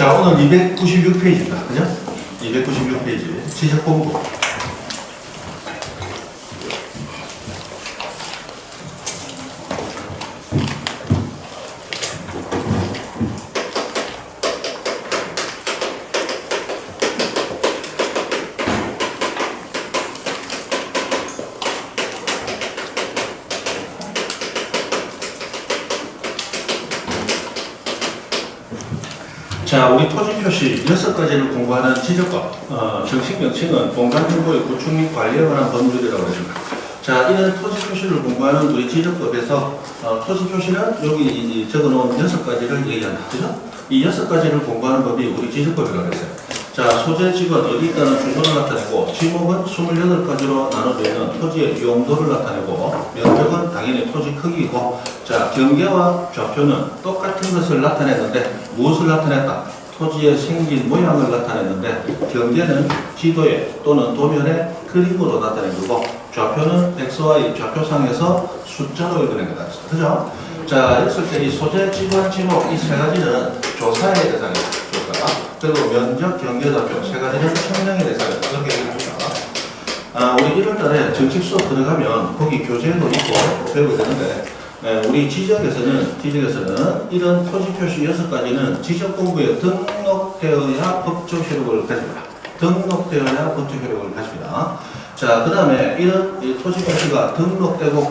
자, 오늘 296페이지입니다. 그죠? 296페이지. 지적 공부. 자, 우리 토지 표시 6가지를 공부하는 지적법, 정식 명칭은 공간 정보의 구축 및 관리에 관한 법률이라고 합니다. 자, 이런 토지 표시를 공부하는 우리 지적법에서 토지 표시는 여기 적어놓은 6가지를 얘기한다. 그죠? 이 6가지를 공부하는 법이 우리 지적법이라고 했어요. 자, 소재 지번 어디 있다는 주소를 나타내고, 지목은 28가지로 나눠져 있는 토지의 용도를 나타내고, 면적은 당연히 토지 크기이고, 자, 경계와 좌표는 똑같은 것을 나타냈는데 무엇을 나타냈다? 토지의 생긴 모양을 나타냈는데, 경계는 지도에 또는 도면에 그림으로 나타낸 거고, 좌표는 XY 좌표상에서 숫자로 읽어낸 거다. 그죠? 자, 이랬을 때 이 소재, 지번, 지목 이 세 가지는 조사의 대상이다. 조사. 그리고 면적, 경계, 좌표 세 가지는 측량의 대상이다. 그렇게 얘기합니다. 우리 1월달에 정식 수업 들어가면 거기 교재도 있고 배우게 되는데, 우리 지적에서는 이런 토지 표시 6가지는 지적 공부에 등록되어야 법적 효력을 가집니다. 등록되어야 법적 효력을 가집니다. 자, 그 다음에 이런 토지 표시가 등록되고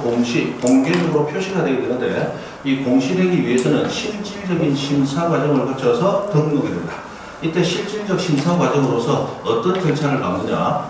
공개적으로 표시가 되게 되는데, 이 공시되기 위해서는 실질적인 심사 과정을 거쳐서 등록이 됩니다. 이때 실질적 심사 과정으로서 어떤 절차를 밟느냐,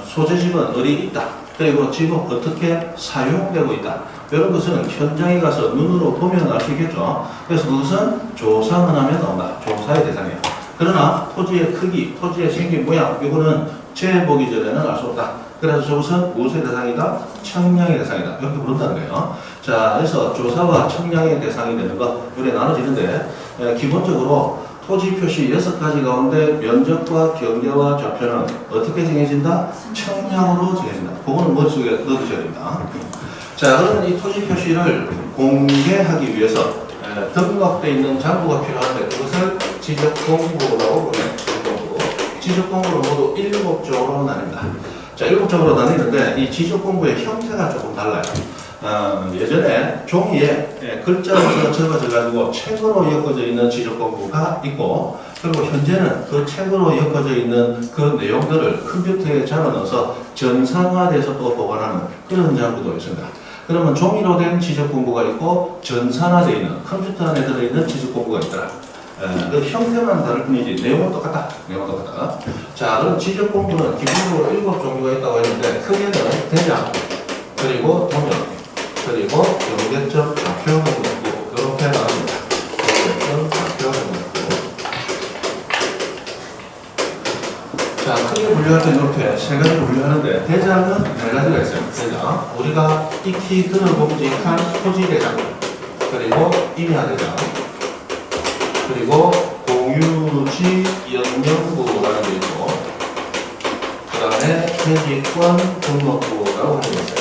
소재지번 어디 있다, 그리고 지목 어떻게 사용되고 있다, 이런 것은 현장에 가서 눈으로 보면 알 수 있겠죠. 그래서 그것은 조사만 하면 나온다. 조사의 대상이에요. 그러나 토지의 크기, 토지의 생긴 모양, 이거는 재보기 전에는 알 수 없다. 그래서 저것은 무엇의 대상이다? 측량의 대상이다. 이렇게 부른다는 거예요. 자, 그래서 조사와 측량의 대상이 되는 것, 이렇게 나눠지는데, 기본적으로 토지 표시 6가지 가운데 면적과 경계와 좌표는 어떻게 정해진다? 측량으로 정해진다. 그거는 머릿속에 넣어두셔야 됩니다. 자, 그러면 이 토지 표시를 공개하기 위해서 등록되어 있는 장부가 필요한데, 그것을 지적공부라고 부르는 지적공부. 지적공부를 모두 7쪽으로 나뉩니다. 자, 7쪽으로 나뉘는데 이 지적공부의 형태가 조금 달라요. 예전에 종이에 글자로 적어져가지고 책으로 엮어져 있는 지적공부가 있고, 그리고 현재는 그 책으로 엮어져 있는 그 내용들을 컴퓨터에 잡아넣어서 전산화돼서 또 보관하는 그런 장부도 있습니다. 그러면 종이로 된 지적공부가 있고, 전산화되어 있는 컴퓨터 안에 들어있는 지적공부가 있더라. 그 형태만 다를 뿐이지 내용은 똑같다. 자, 그럼 지적공부는 기본적으로 7종류가 있다고 했는데, 크게는 대장, 그리고 도면, 그리고 경계점, 좌표 공부, 이렇게 나눕니다. 경계점, 좌표 공부. 자, 크게 분류할 때 이렇게 3가지로 분류하는데, 대장은 4가지가 있어요. 대장. 우리가 익히 들어보직한 토지 대장, 그리고 임야 대장, 그리고 공유지 영영부라는 게 있고, 그 다음에 퇴직권 등록부라고 하는 게 있어요.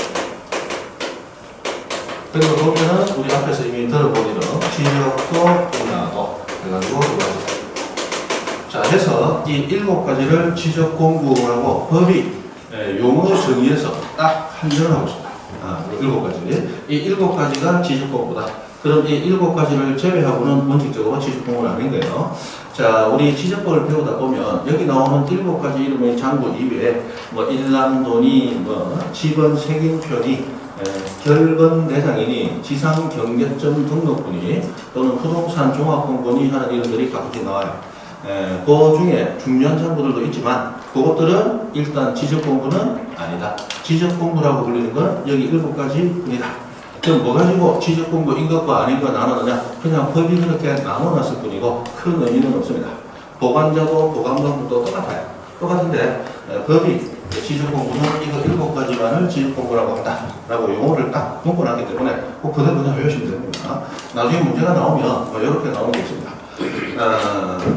그리고 보면은 우리 앞에서 이미 들어보기는 지적도 임야도 해가지고 자, 해서 이 7가지를 지적공부라고 법이 용어 정의에서 딱 한정을 하고 있습니다. 7가지. 이 7가지가 지적공부다. 그럼 이 7가지를 제외하고는 원칙적으로 지적공부는 아닌 거예요. 자, 우리 지적법을 배우다 보면 여기 나오는 7가지 이름의 장부 이외에 뭐 일람돈이, 지번 색인표니, 결건 대장이니, 지상 경계점 등록분이, 또는 부동산 종합공본이 하는 이름들이 가끔씩 나와요. 그 중에 중요한 장부들도 있지만 그것들은 일단 지적공부는 아니다. 지적공부라고 불리는 건 여기 7가지 뿐이다. 그럼 뭐 가지고 지적공부인 것과 아닌 것 나누느냐? 그냥 법이 그렇게 나눠놨을 뿐이고 큰 의미는 없습니다. 보관자도 보관방법도 똑같아요. 똑같은데 법이 지적공부는 이거 7가지만을 지적공부라고 한다 라고 용어를 딱 묶어놨기 때문에 꼭 그대로 그냥 외우시면 됩니다. 나중에 문제가 나오면 이렇게 나오는 게 있습니다.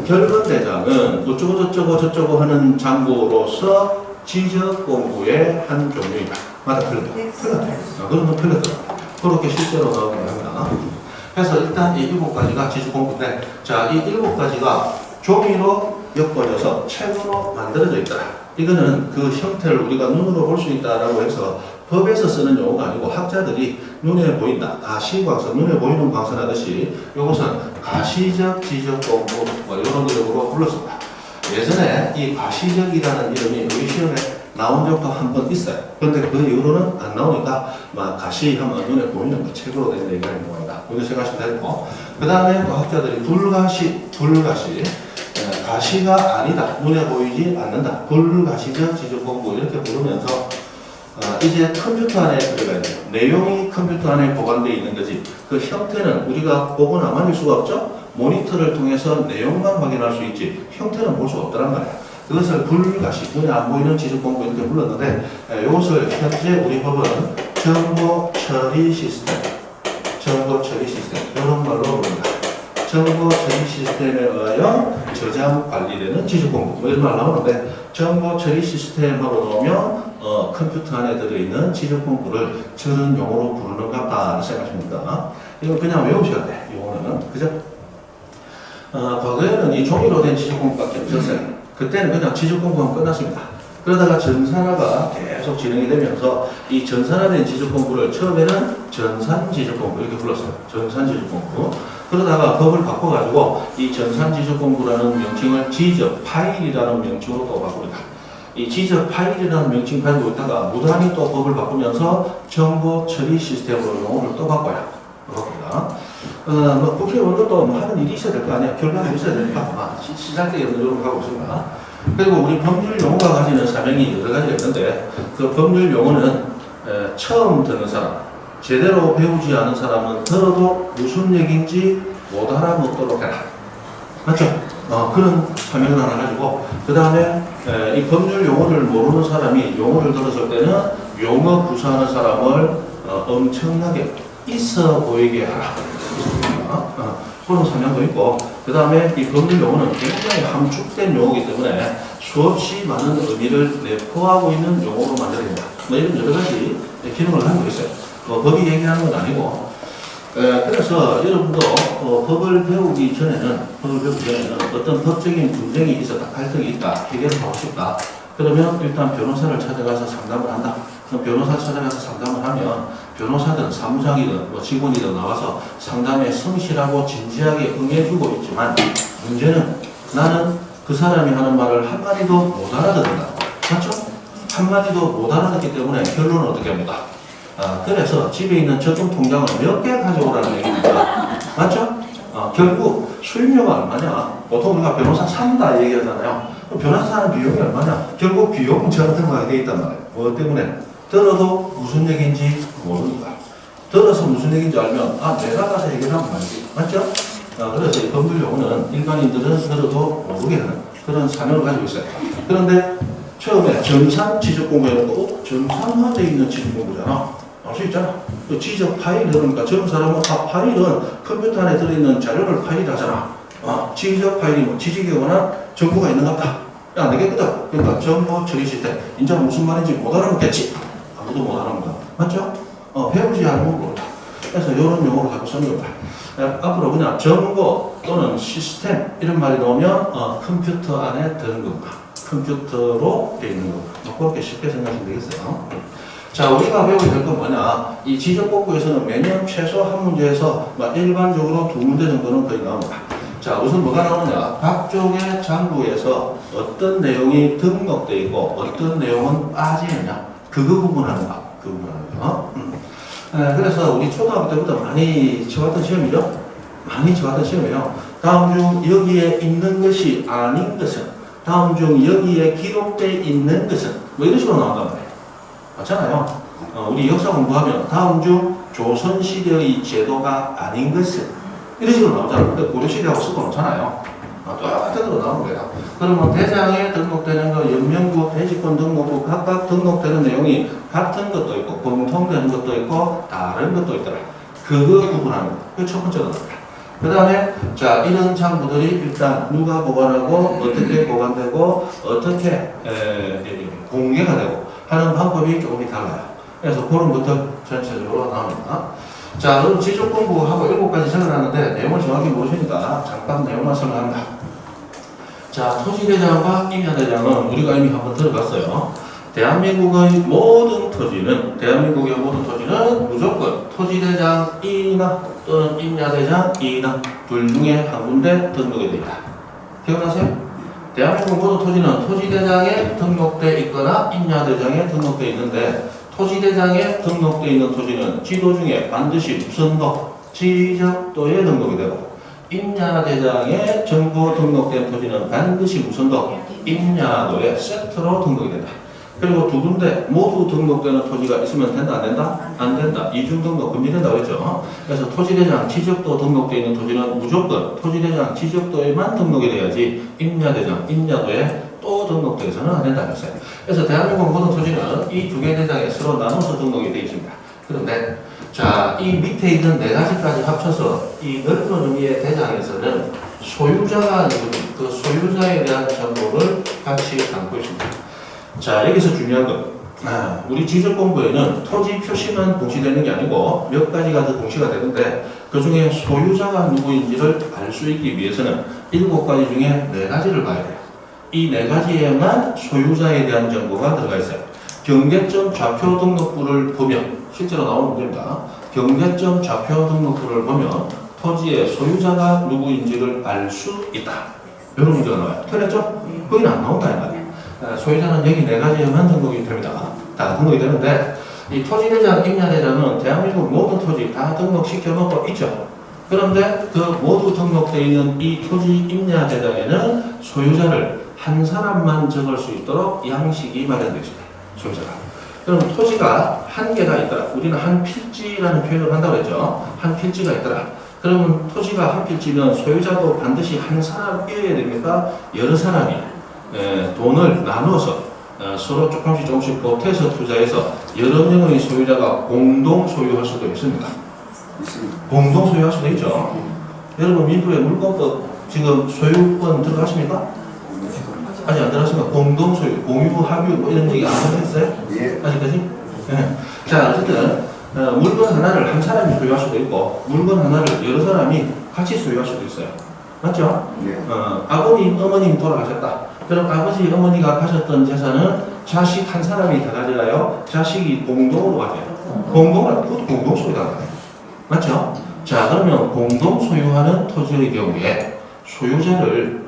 결근대장은 어쩌고 저쩌고 하는 장부로서 지적공부의 한 종류이다. 맞아, 틀렸다. 그러면 틀렸더라. 그렇게 실제로 나오긴 합니다. 그래서 일단 이 7가지가 지적공부인데, 자, 이 7가지가 종이로 엮어져서 책으로 만들어져 있다. 이거는 그 형태를 우리가 눈으로 볼 수 있다라고 해서 법에서 쓰는 용어가 아니고 학자들이 눈에 보인다. 가시광선, 눈에 보이는 광선 하듯이 이것은 가시적 지적 공부 뭐 이런 이름으로 불렀습니다. 예전에 이 가시적이라는 이름이 우리 시험에 나온 적도 한 번 있어요. 그런데 그 이후로는 안 나오니까 막 가시하면 눈에 보이는 거 책으로 된 얘기가 있는 겁니다. 이거 생각하시면 되고 그 다음에 또 학자들이 불가시 가시가 아니다. 눈에 보이지 않는다. 불가시적 지적 공부 이렇게 부르면서 이제 컴퓨터 안에 들어가야 돼요. 내용이 컴퓨터 안에 보관되어 있는 거지. 그 형태는 우리가 보거나 만질 수가 없죠. 모니터를 통해서 내용만 확인할 수 있지 형태는 볼 수 없다는 말이에요. 그것을 불가시, 눈에 안 보이는 지적 공부 이렇게 불렀는데 이것을 현재 우리 법은 정보 처리 시스템 이런 말로 부릅니다. 정보 처리 시스템에 의하여 저장 관리되는 지적 공부 뭐 이런 말 나오는데 정보 처리 시스템으로 놓으면 컴퓨터 안에 들어있는 지적 공부를 저런 용어로 부르는 것 같다 생각하십니다. 이거 그냥 외우셔야 돼. 용어는 그죠? 과거에는 이 종이로 된 지적 공부밖에 없었어요. 그때는 그냥 지적 공부는 끝났습니다. 그러다가 전산화가 계속 진행이 되면서 이 전산화된 지적 공부를 처음에는 전산 지적 공부 이렇게 불렀어요. 전산 지적 공부. 그러다가 법을 바꿔가지고 이 전산 지적 공부라는 명칭을 지적 파일이라는 명칭으로 또 바꿉니다. 이 지적 파일이라는 명칭 가지고 있다가 무단히 또 법을 바꾸면서 정보 처리 시스템으로 용어를 또 바꿔요. 그렇습니다. 뭐 국회의원들도 뭐 하는 일이 있어야 될 거 아니야. 결과가 있어야 되니까 시작되게 노력을 하고 있습니다. 그리고 우리 법률 용어가 가지는 사명이 여러 가지가 있는데 그 법률 용어는 처음 듣는 사람, 제대로 배우지 않은 사람은 들어도 무슨 얘기인지 못 알아먹도록 해라. 맞죠? 그런 사명을 하나 가지고 그 다음에 이 법률 용어를 모르는 사람이 용어를 들었을 때는 용어 구사하는 사람을 엄청나게 있어 보이게 하라. 그런 사명도 있고 그 다음에 이 법률 용어는 굉장히 함축된 용어이기 때문에 수없이 많은 의미를 내포하고 있는 용어로 만들어야 된다. 뭐 이런 여러 가지 기능을 하고 있어요. 법이 얘기하는 건 아니고 그래서 여러분도 법을 배우기 전에는 어떤 법적인 분쟁이 있었다, 갈등이 있다, 해결을 하고 싶다. 그러면 일단 변호사를 찾아가서 상담을 한다. 변호사 찾아가서 상담을 하면 변호사든 사무장이든 뭐 직원이든 나와서 상담에 성실하고 진지하게 응해주고 있지만 문제는 나는 그 사람이 하는 말을 한마디도 못 알아듣는다. 맞죠? 한마디도 못 알아듣기 때문에 결론은 어떻게 합니까? 그래서 집에 있는 적금 통장을 몇 개 가져오라는 얘기입니다. 맞죠? 결국 수임료가 얼마냐? 보통 우리가 변호사 산다 얘기하잖아요. 변호사 사는 비용이 얼마냐? 결국 비용은 저랑 들어가게 돼 있단 말이에요. 뭐 때문에? 들어도 무슨 얘기인지 모르니까. 들어서 무슨 얘기인지 알면 내가 가서 해결하면 말지. 맞죠? 그래서 이 법률 용어는 일반인들은 들어도 모르게 하는 그런 사명을 가지고 있어요. 그런데 처음에 전산 지적 공부해놓고 전산화되어 있는 지적 공부잖아. 알 수 있잖아. 그 지적 파일 그러니까 저 사람은 파일은 컴퓨터 안에 들어있는 자료를 파일하잖아. 지적 파일이 뭐 지식에 관한 정보가 있는 것 같다. 안 되겠거든. 그러니까 정보 처리 시스템. 이제 무슨 말인지 못 알아먹겠지. 아무도 못 알아먹어. 맞죠? 배우지 않으면 모른다. 그래서 이런 용어를 갖고 쓰는 겁니다. 앞으로 그냥 정보 또는 시스템 이런 말이 나오면 컴퓨터 안에 드는 겁니다. 컴퓨터로 되어 있는 겁니다. 그렇게 쉽게 생각하시면 되겠어요. 자, 우리가 배우게 될 건 뭐냐? 이 지적 공부에서는 매년 최소 한 문제에서 일반적으로 두 문제 정도는 거의 나옵니다. 자, 우선 뭐가 나오느냐? 각종의 장부에서 어떤 내용이 등록되어 있고 어떤 내용은 빠지느냐? 그거 구분하는 거. 그 부분하는 거. 그래서 우리 초등학교 때부터 많이 쳐왔던 시험이죠? 많이 쳐왔던 시험이에요. 다음 중 여기에 있는 것이 아닌 것은, 다음 중 여기에 기록되어 있는 것은, 뭐 이런 식으로 나온단 말이에요. 맞잖아요. 우리 역사 공부하면 다음 중 조선시대의 제도가 아닌 것은, 이런 식으로 나오잖아요. 고려시대하고 섞어 놓잖아요. 똑같은 대로 나오는 거예요. 그러면 대장에 등록되는 거, 연명부, 대지권 등록부 각각 등록되는 내용이 같은 것도 있고 공통되는 것도 있고 다른 것도 있더라. 그거 구분하는 거. 그게 첫 번째 겁니다. 그 다음에 자 이런 장부들이 일단 누가 보관하고 어떻게 보관되고 어떻게 공개가 되고 하는 방법이 조금 달라요. 그래서 그런 것들 전체적으로 나옵니다. 자, 그럼 지적 공부하고 7가지 적어놨는데 내용을 정확히 모르시니까 잠깐 내용만 설명합니다. 자, 토지대장과 임야대장은 우리가 이미 한번 들어봤어요. 대한민국의 모든 토지는 무조건 토지대장이나 또는 임야대장이나 둘 중에 한 군데 등록이 되어 있다. 기억나세요? 대한민국 모든 토지는 토지대장에 등록되어 있거나 임야대장에 등록되어 있는데 토지대장에 등록되어 있는 토지는 지도 중에 반드시 무슨 도? 지적도에 등록이 되고 임야대장에 정보 등록된 토지는 반드시 무슨 도? 임야도에 세트로 등록이 된다. 그리고 두 군데 모두 등록되는 토지가 있으면 된다, 안 된다? 안 된다. 이중 등록 금지된다고 했죠. 그래서 토지대장 지적도 등록되어 있는 토지는 무조건 토지대장 지적도에만 등록이 돼야지 임야대장, 임야도에 또 등록돼서는 안 된다고 했어요. 그래서 대한민국 모든 토지는 이 두 개 대장에 서로 나눠서 등록이 되어 있습니다. 그런데 자, 이 밑에 있는 네 가지까지 합쳐서 이 넓은 의미의 대장에서는 소유자가 누구니 그 소유자에 대한 정보를 같이 담고 있습니다. 자, 여기서 중요한 건 우리 지적 공부에는 토지 표시만 공시되는 게 아니고 몇 가지가 더 공시가 되는데 그 중에 소유자가 누구인지를 알 수 있기 위해서는 7가지 중에 4가지를 봐야 돼요. 이 4가지에만 소유자에 대한 정보가 들어가 있어요. 경계점 좌표 등록부를 보면 실제로 나오는 문제입니다. 경계점 좌표 등록부를 보면 토지의 소유자가 누구인지를 알 수 있다. 이런 문제가 나와요. 틀렸죠? 거기는 안 나온다 이 말이에요. 소유자는 여기 4가지에만 등록이 됩니다. 다 등록이 되는데 이 토지대장, 임야대장은 대한민국 모든 토지 다 등록시켜 놓고 있죠. 그런데 그 모두 등록되어 있는 이 토지 임야대장에는 소유자를 한 사람만 적을 수 있도록 양식이 마련되어 있습니다. 소유자가. 그럼 토지가 한 개가 있더라. 우리는 한 필지라는 표현을 한다고 했죠. 한 필지가 있더라. 그러면 토지가 한 필지면 소유자도 반드시 한 사람이어야 됩니까? 여러 사람이 돈을 나눠서 서로 조금씩 보태서 투자해서 여러 명의 소유자가 공동 소유할 수도 있습니다. 공동 소유할 수도 있죠. 여러분 민주의 물권법 지금 소유권 들어가십니까? 아직 안 들어갔습니까? 공동 소유, 공유, 합유 뭐 이런 얘기 안 하셨어요? 예. 아직까지? 네. 자, 어쨌든 물건 하나를 한 사람이 소유할 수도 있고 물건 하나를 여러 사람이 같이 소유할 수도 있어요. 맞죠? 예. 아버님, 어머님 돌아가셨다. 그럼 아버지, 어머니가 가셨던 재산은 자식 한 사람이 다 가져가요? 자식이 공동으로 가져요? 공동으로, 그것도 공동 소유다. 맞죠? 자, 그러면 공동 소유하는 토지의 경우에 소유자를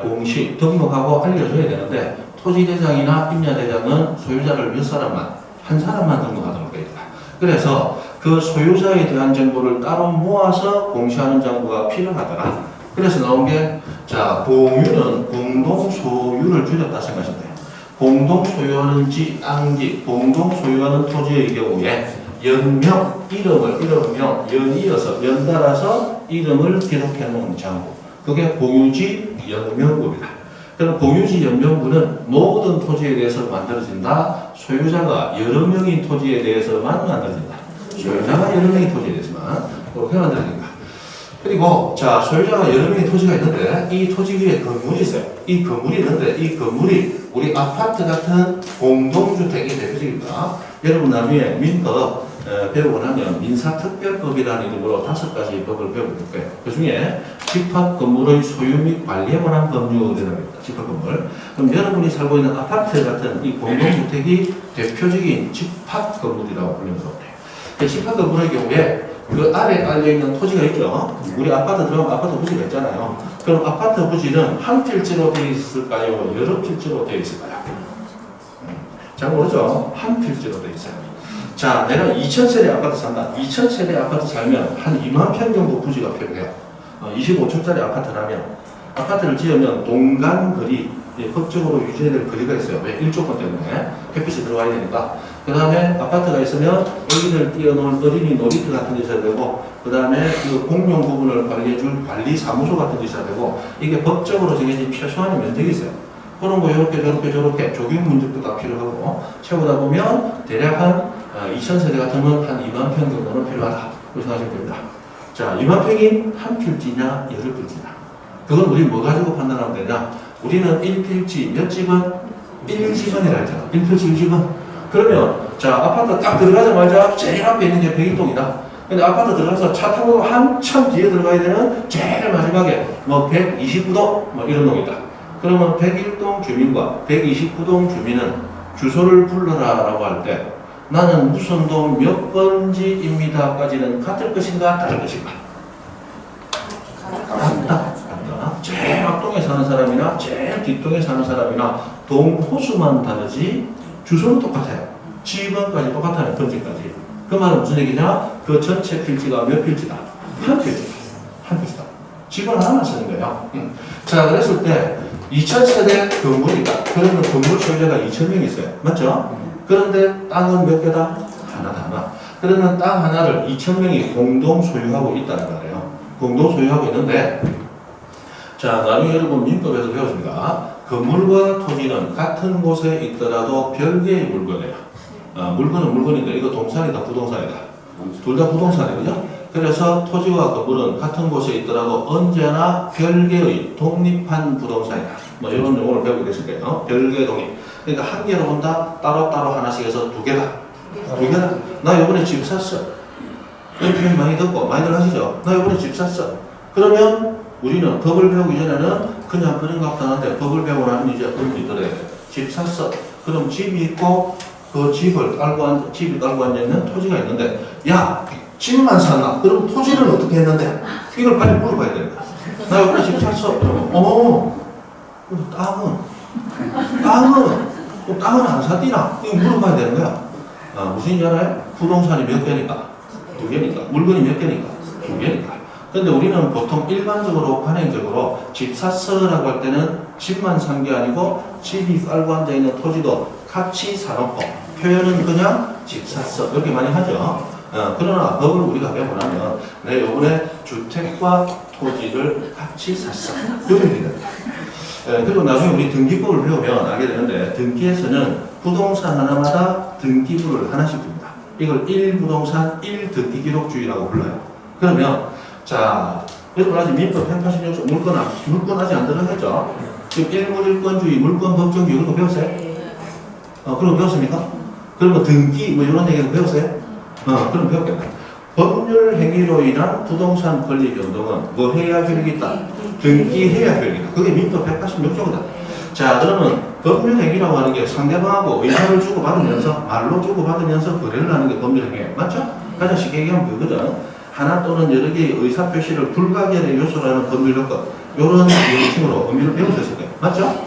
공시 등록하고 알려줘야 되는데 토지대장이나 임야대장은 소유자를 몇 사람만, 한 사람만 등록하도록 되어 있다. 그래서 그 소유자에 대한 정보를 따로 모아서 공시하는 정보가 필요하더라. 그래서 나온 게, 자, 공유는 공동 소유를 줄였다 생각하시면 돼요. 공동 소유하는 땅지, 공동 소유하는 토지의 경우에 연명, 이름명, 연이어서, 연달아서 이름을 기록해 놓은 장부. 그게 공유지 연명부입니다. 그럼 공유지 연명부는 모든 토지에 대해서 만들어진다. 소유자가 여러 명의 토지에 대해서만 만들어진다. 소유자가 여러 명의 토지에 대해서만 그렇게 만들어진다. 그리고 자, 소유자가 여러 명의 토지가 있는데 이 토지 위에 건물이 있어요. 이 건물이 있는데 이 건물이 우리 아파트 같은 공동주택이 대표적입니다. 여러분 나중에 민법 배우고 나면 민사특별법이라는 이름으로 5가지 법을 배우게 될 거예요. 그 중에 집합건물의 소유 및 관리에 관한 법률이라는 겁니다. 집합건물. 그럼 여러분이 살고 있는 아파트 같은 이 공동주택이 대표적인 집합건물이라고 불리는 겁니다. 그 집합건물의 경우에 그 아래에 깔려있는 토지가 있죠. 우리 아파트 들어가면 아파트 부지가 있잖아요. 그럼 아파트 부지는 한 필지로 되어 있을까요? 여러 필지로 되어 있을까요? 잘 모르죠? 한 필지로 되어 있어요. 자, 내가 2000세대 아파트 산다. 2000세대 아파트 살면 한 2만 평 정도 부지가 필요해요. 25층짜리 아파트라면 아파트를 지으면 동간거리, 법적으로 유지해야 될 거리가 있어요. 왜? 일조권 때문에 햇빛이 들어와야 되니까. 그 다음에 아파트가 있으면 여기를 띄워놓은 어린이 놀이터 같은 게 있어야 되고, 그 다음에 그 공용 부분을 관리해줄 관리사무소 같은 게 있어야 되고, 이게 법적으로 정해진 최소한의 면적이 있어요. 그런 거 이렇게 저렇게 적용 면적도 다 필요하고, 채우다 보면 대략 한 2000세대 같으면 한 2만 평 정도는 필요하다. 그렇게 생각하시면 됩니다. 자, 2만 평이 한 필지냐, 여러 필지냐. 그건 우리 뭐 가지고 판단하면 되냐? 우리는 1필지 몇 집은? 1집은이라 했잖아. 1필지 1집은. 그러면 자, 아파트 딱 들어가자마자 제일 앞에 있는 게 백일동이다. 근데 아파트 들어가서 차 타고 한참 뒤에 들어가야 되는 제일 마지막에 뭐 129도 뭐 이런 동이다. 그러면 101동 주민과 129동 주민은 주소를 불러라라고 할 때 나는 무슨 동 몇 번지입니다까지는 같을 것인가 다를 것인가? 같다. 제일 앞동에 사는 사람이나 제일 뒷동에 사는 사람이나 동 호수만 다르지 주소는 똑같아요. 지번까지 똑같아요. 번지까지. 그 말은 무슨 얘기냐? 그 전체 필지가 몇 필지다? 한 필지다. 한 필지다. 지번 하나만 쓰는 거예요. 자, 그랬을 때 2000세대 건물이다. 그러면 건물 소유자가 2000명 있어요. 맞죠? 그런데 땅은 몇 개다? 하나. 그러면 땅 하나를 2000명이 공동 소유하고 있다는 거예요. 공동 소유하고 있는데, 자, 나중에 여러분 민법에서 배웠습니다. 건물과 토지는 같은 곳에 있더라도 별개의 물건이에요. 물건은 물건인데 이거 동산이다 부동산이다. 둘 다 부동산이거든요. 그래서 토지와 건물은 같은 곳에 있더라도 언제나 별개의 독립한 부동산이다. 뭐 이런 용어를 배우게 되실 거예요. 별개 독립. 그러니까 한 개로 본다. 따로따로 하나씩 해서 두 개다. 두 개다. 나 이번에 집 샀어. 이런 표현 많이 듣고 많이들 하시죠. 나 이번에 집 샀어. 그러면 우리는 법을 배우기 전에는 그냥 그런 값도 하는데 법을 배우고 나면 이제 의미 들어야 돼. 집 샀어. 그럼 집이 있고 그 집이 깔고 앉아있는 토지가 있는데 야 집만 샀나? 그럼 토지는 어떻게 했는데? 이걸 빨리 물어봐야 된다. 나 이번에 집 샀어. 땅은 안 샀디나? 이거 물어봐야 되는 거야. 무슨 얘기 알아요? 부동산이 몇 개니까? 두 개니까. 물건이 몇 개니까? 두 개니까. 근데 우리는 보통 일반적으로, 관행적으로 집 샀어라고 할 때는 집만 산 게 아니고 집이 깔고 앉아있는 토지도 같이 사놓고 표현은 그냥 집 샀어. 이렇게 많이 하죠. 그러나 법을 우리가 배우고 나면 내 요번에 주택과 토지를 같이 샀어. 이렇게 됩니다. 그리고 나중에 우리 등기부를 배우면 알게 되는데 등기에서는 부동산 하나마다 등기부를 하나씩 줍니다. 이걸 1부동산 1등기기록주의라고 불러요. 그러면 자, 여러분 아직 민법 186조 물건 아직 안 들어갔죠? 지금 일물일권주의, 물권법정주의 이런 거 배웠어요? 그런 거 배웠습니까? 그러면 등기 뭐 이런 얘기도 배웠어요? 그럼 배웠겠네. 법률 행위로 인한 부동산 권리 변동은 뭐 해야 효력이 있다? 등기해야 효력이 있다. 그게 민법 186조거든. 자, 그러면 법률 행위라고 하는 게 상대방하고 의사를 주고받으면서 말로 주고받으면서 거래를 하는 게 법률 행위예요. 맞죠? 가장 쉽게 얘기하면 그거거든. 하나 또는 여러 개의 의사표시를 불가결의 요소라는 법률 요건 이런 명칭으로 의미를 배우셨을 거예요. 맞죠?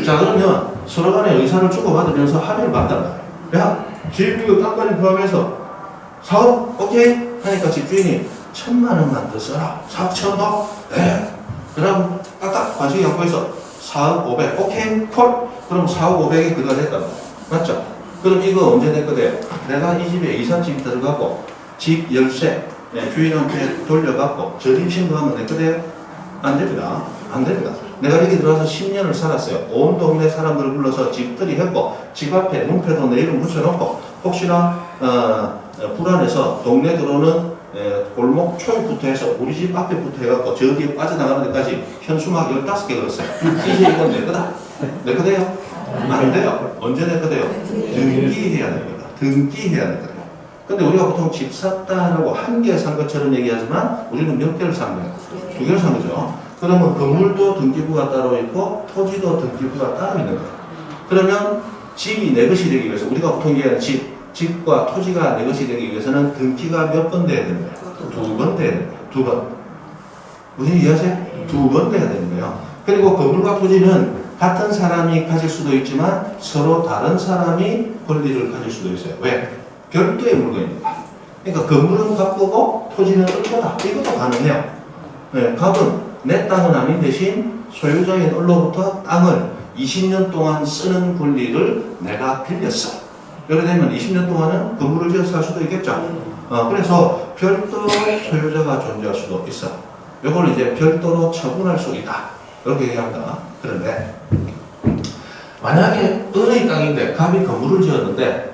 자, 그러면 서로 간에 의사를 주고받으면서 합의를 받단 말이에요. 야, 집주인 땅까지 포함해서 사업 오케이? 하니까 집주인이 1000만원만 더 써라. 4억 1000더? 네. 그럼 딱딱 관식이 양보해서 4억 500 오케이? 콜? 그럼 4억 500이 그가 됐단 말이에요. 맞죠? 그럼 이거 언제 될 거예요? 내가 이 집에 이삿짐 들어가고 집 열쇠 주인한테 돌려갖고 전입신고하면 내 거예요? 안 됩니다. 안 됩니다. 내가 여기 들어와서 10년을 살았어요. 온 동네 사람들을 불러서 집들이 했고 집 앞에 문패도 내 이름 붙여놓고 혹시나 불안해서 동네 들어오는 골목 초입부터 해서 우리 집 앞에부터 해갖고 저 뒤에 빠져나가는 데까지 현수막 15개 걸었어요. 이제 이건 내 거다. 내 거대요? 안 돼요. 언제 내 거대요? 등기해야 됩니다. 등기해야 됩니다. 근데 우리가 보통 집 샀다라고 한 개 산 것처럼 얘기하지만 우리는 몇 개를 산 거예요? 두 개를 산 거죠. 그러면 건물도 등기부가 따로 있고 토지도 등기부가 따로 있는 거예요. 그러면 집이 내 것이 되기 위해서 우리가 보통 얘기하는 집과 토지가 내 것이 되기 위해서는 등기가 몇 번 돼야 되는 거예요? 2번 돼야 돼요. 2번. 무슨 이해하세요? 2번 돼야 되는 거예요. 그리고 건물과 토지는 같은 사람이 가질 수도 있지만 서로 다른 사람이 권리를 가질 수도 있어요. 왜? 별도의 물건입니다. 그러니까 건물은 값보고 토지는 을보다. 이것도 가능해요. 네, 값은 내 땅은 아닌 대신 소유자인 을로부터 땅을 20년 동안 쓰는 권리를 내가 빌렸어. 이렇게 되면 20년 동안은 건물을 지어서 살 수도 있겠죠. 그래서 별도 소유자가 존재할 수도 있어. 이걸 이제 별도로 처분할 수 있다. 이렇게 얘기합니다. 그런데 만약에 을의 땅인데 갑이 건물을 지었는데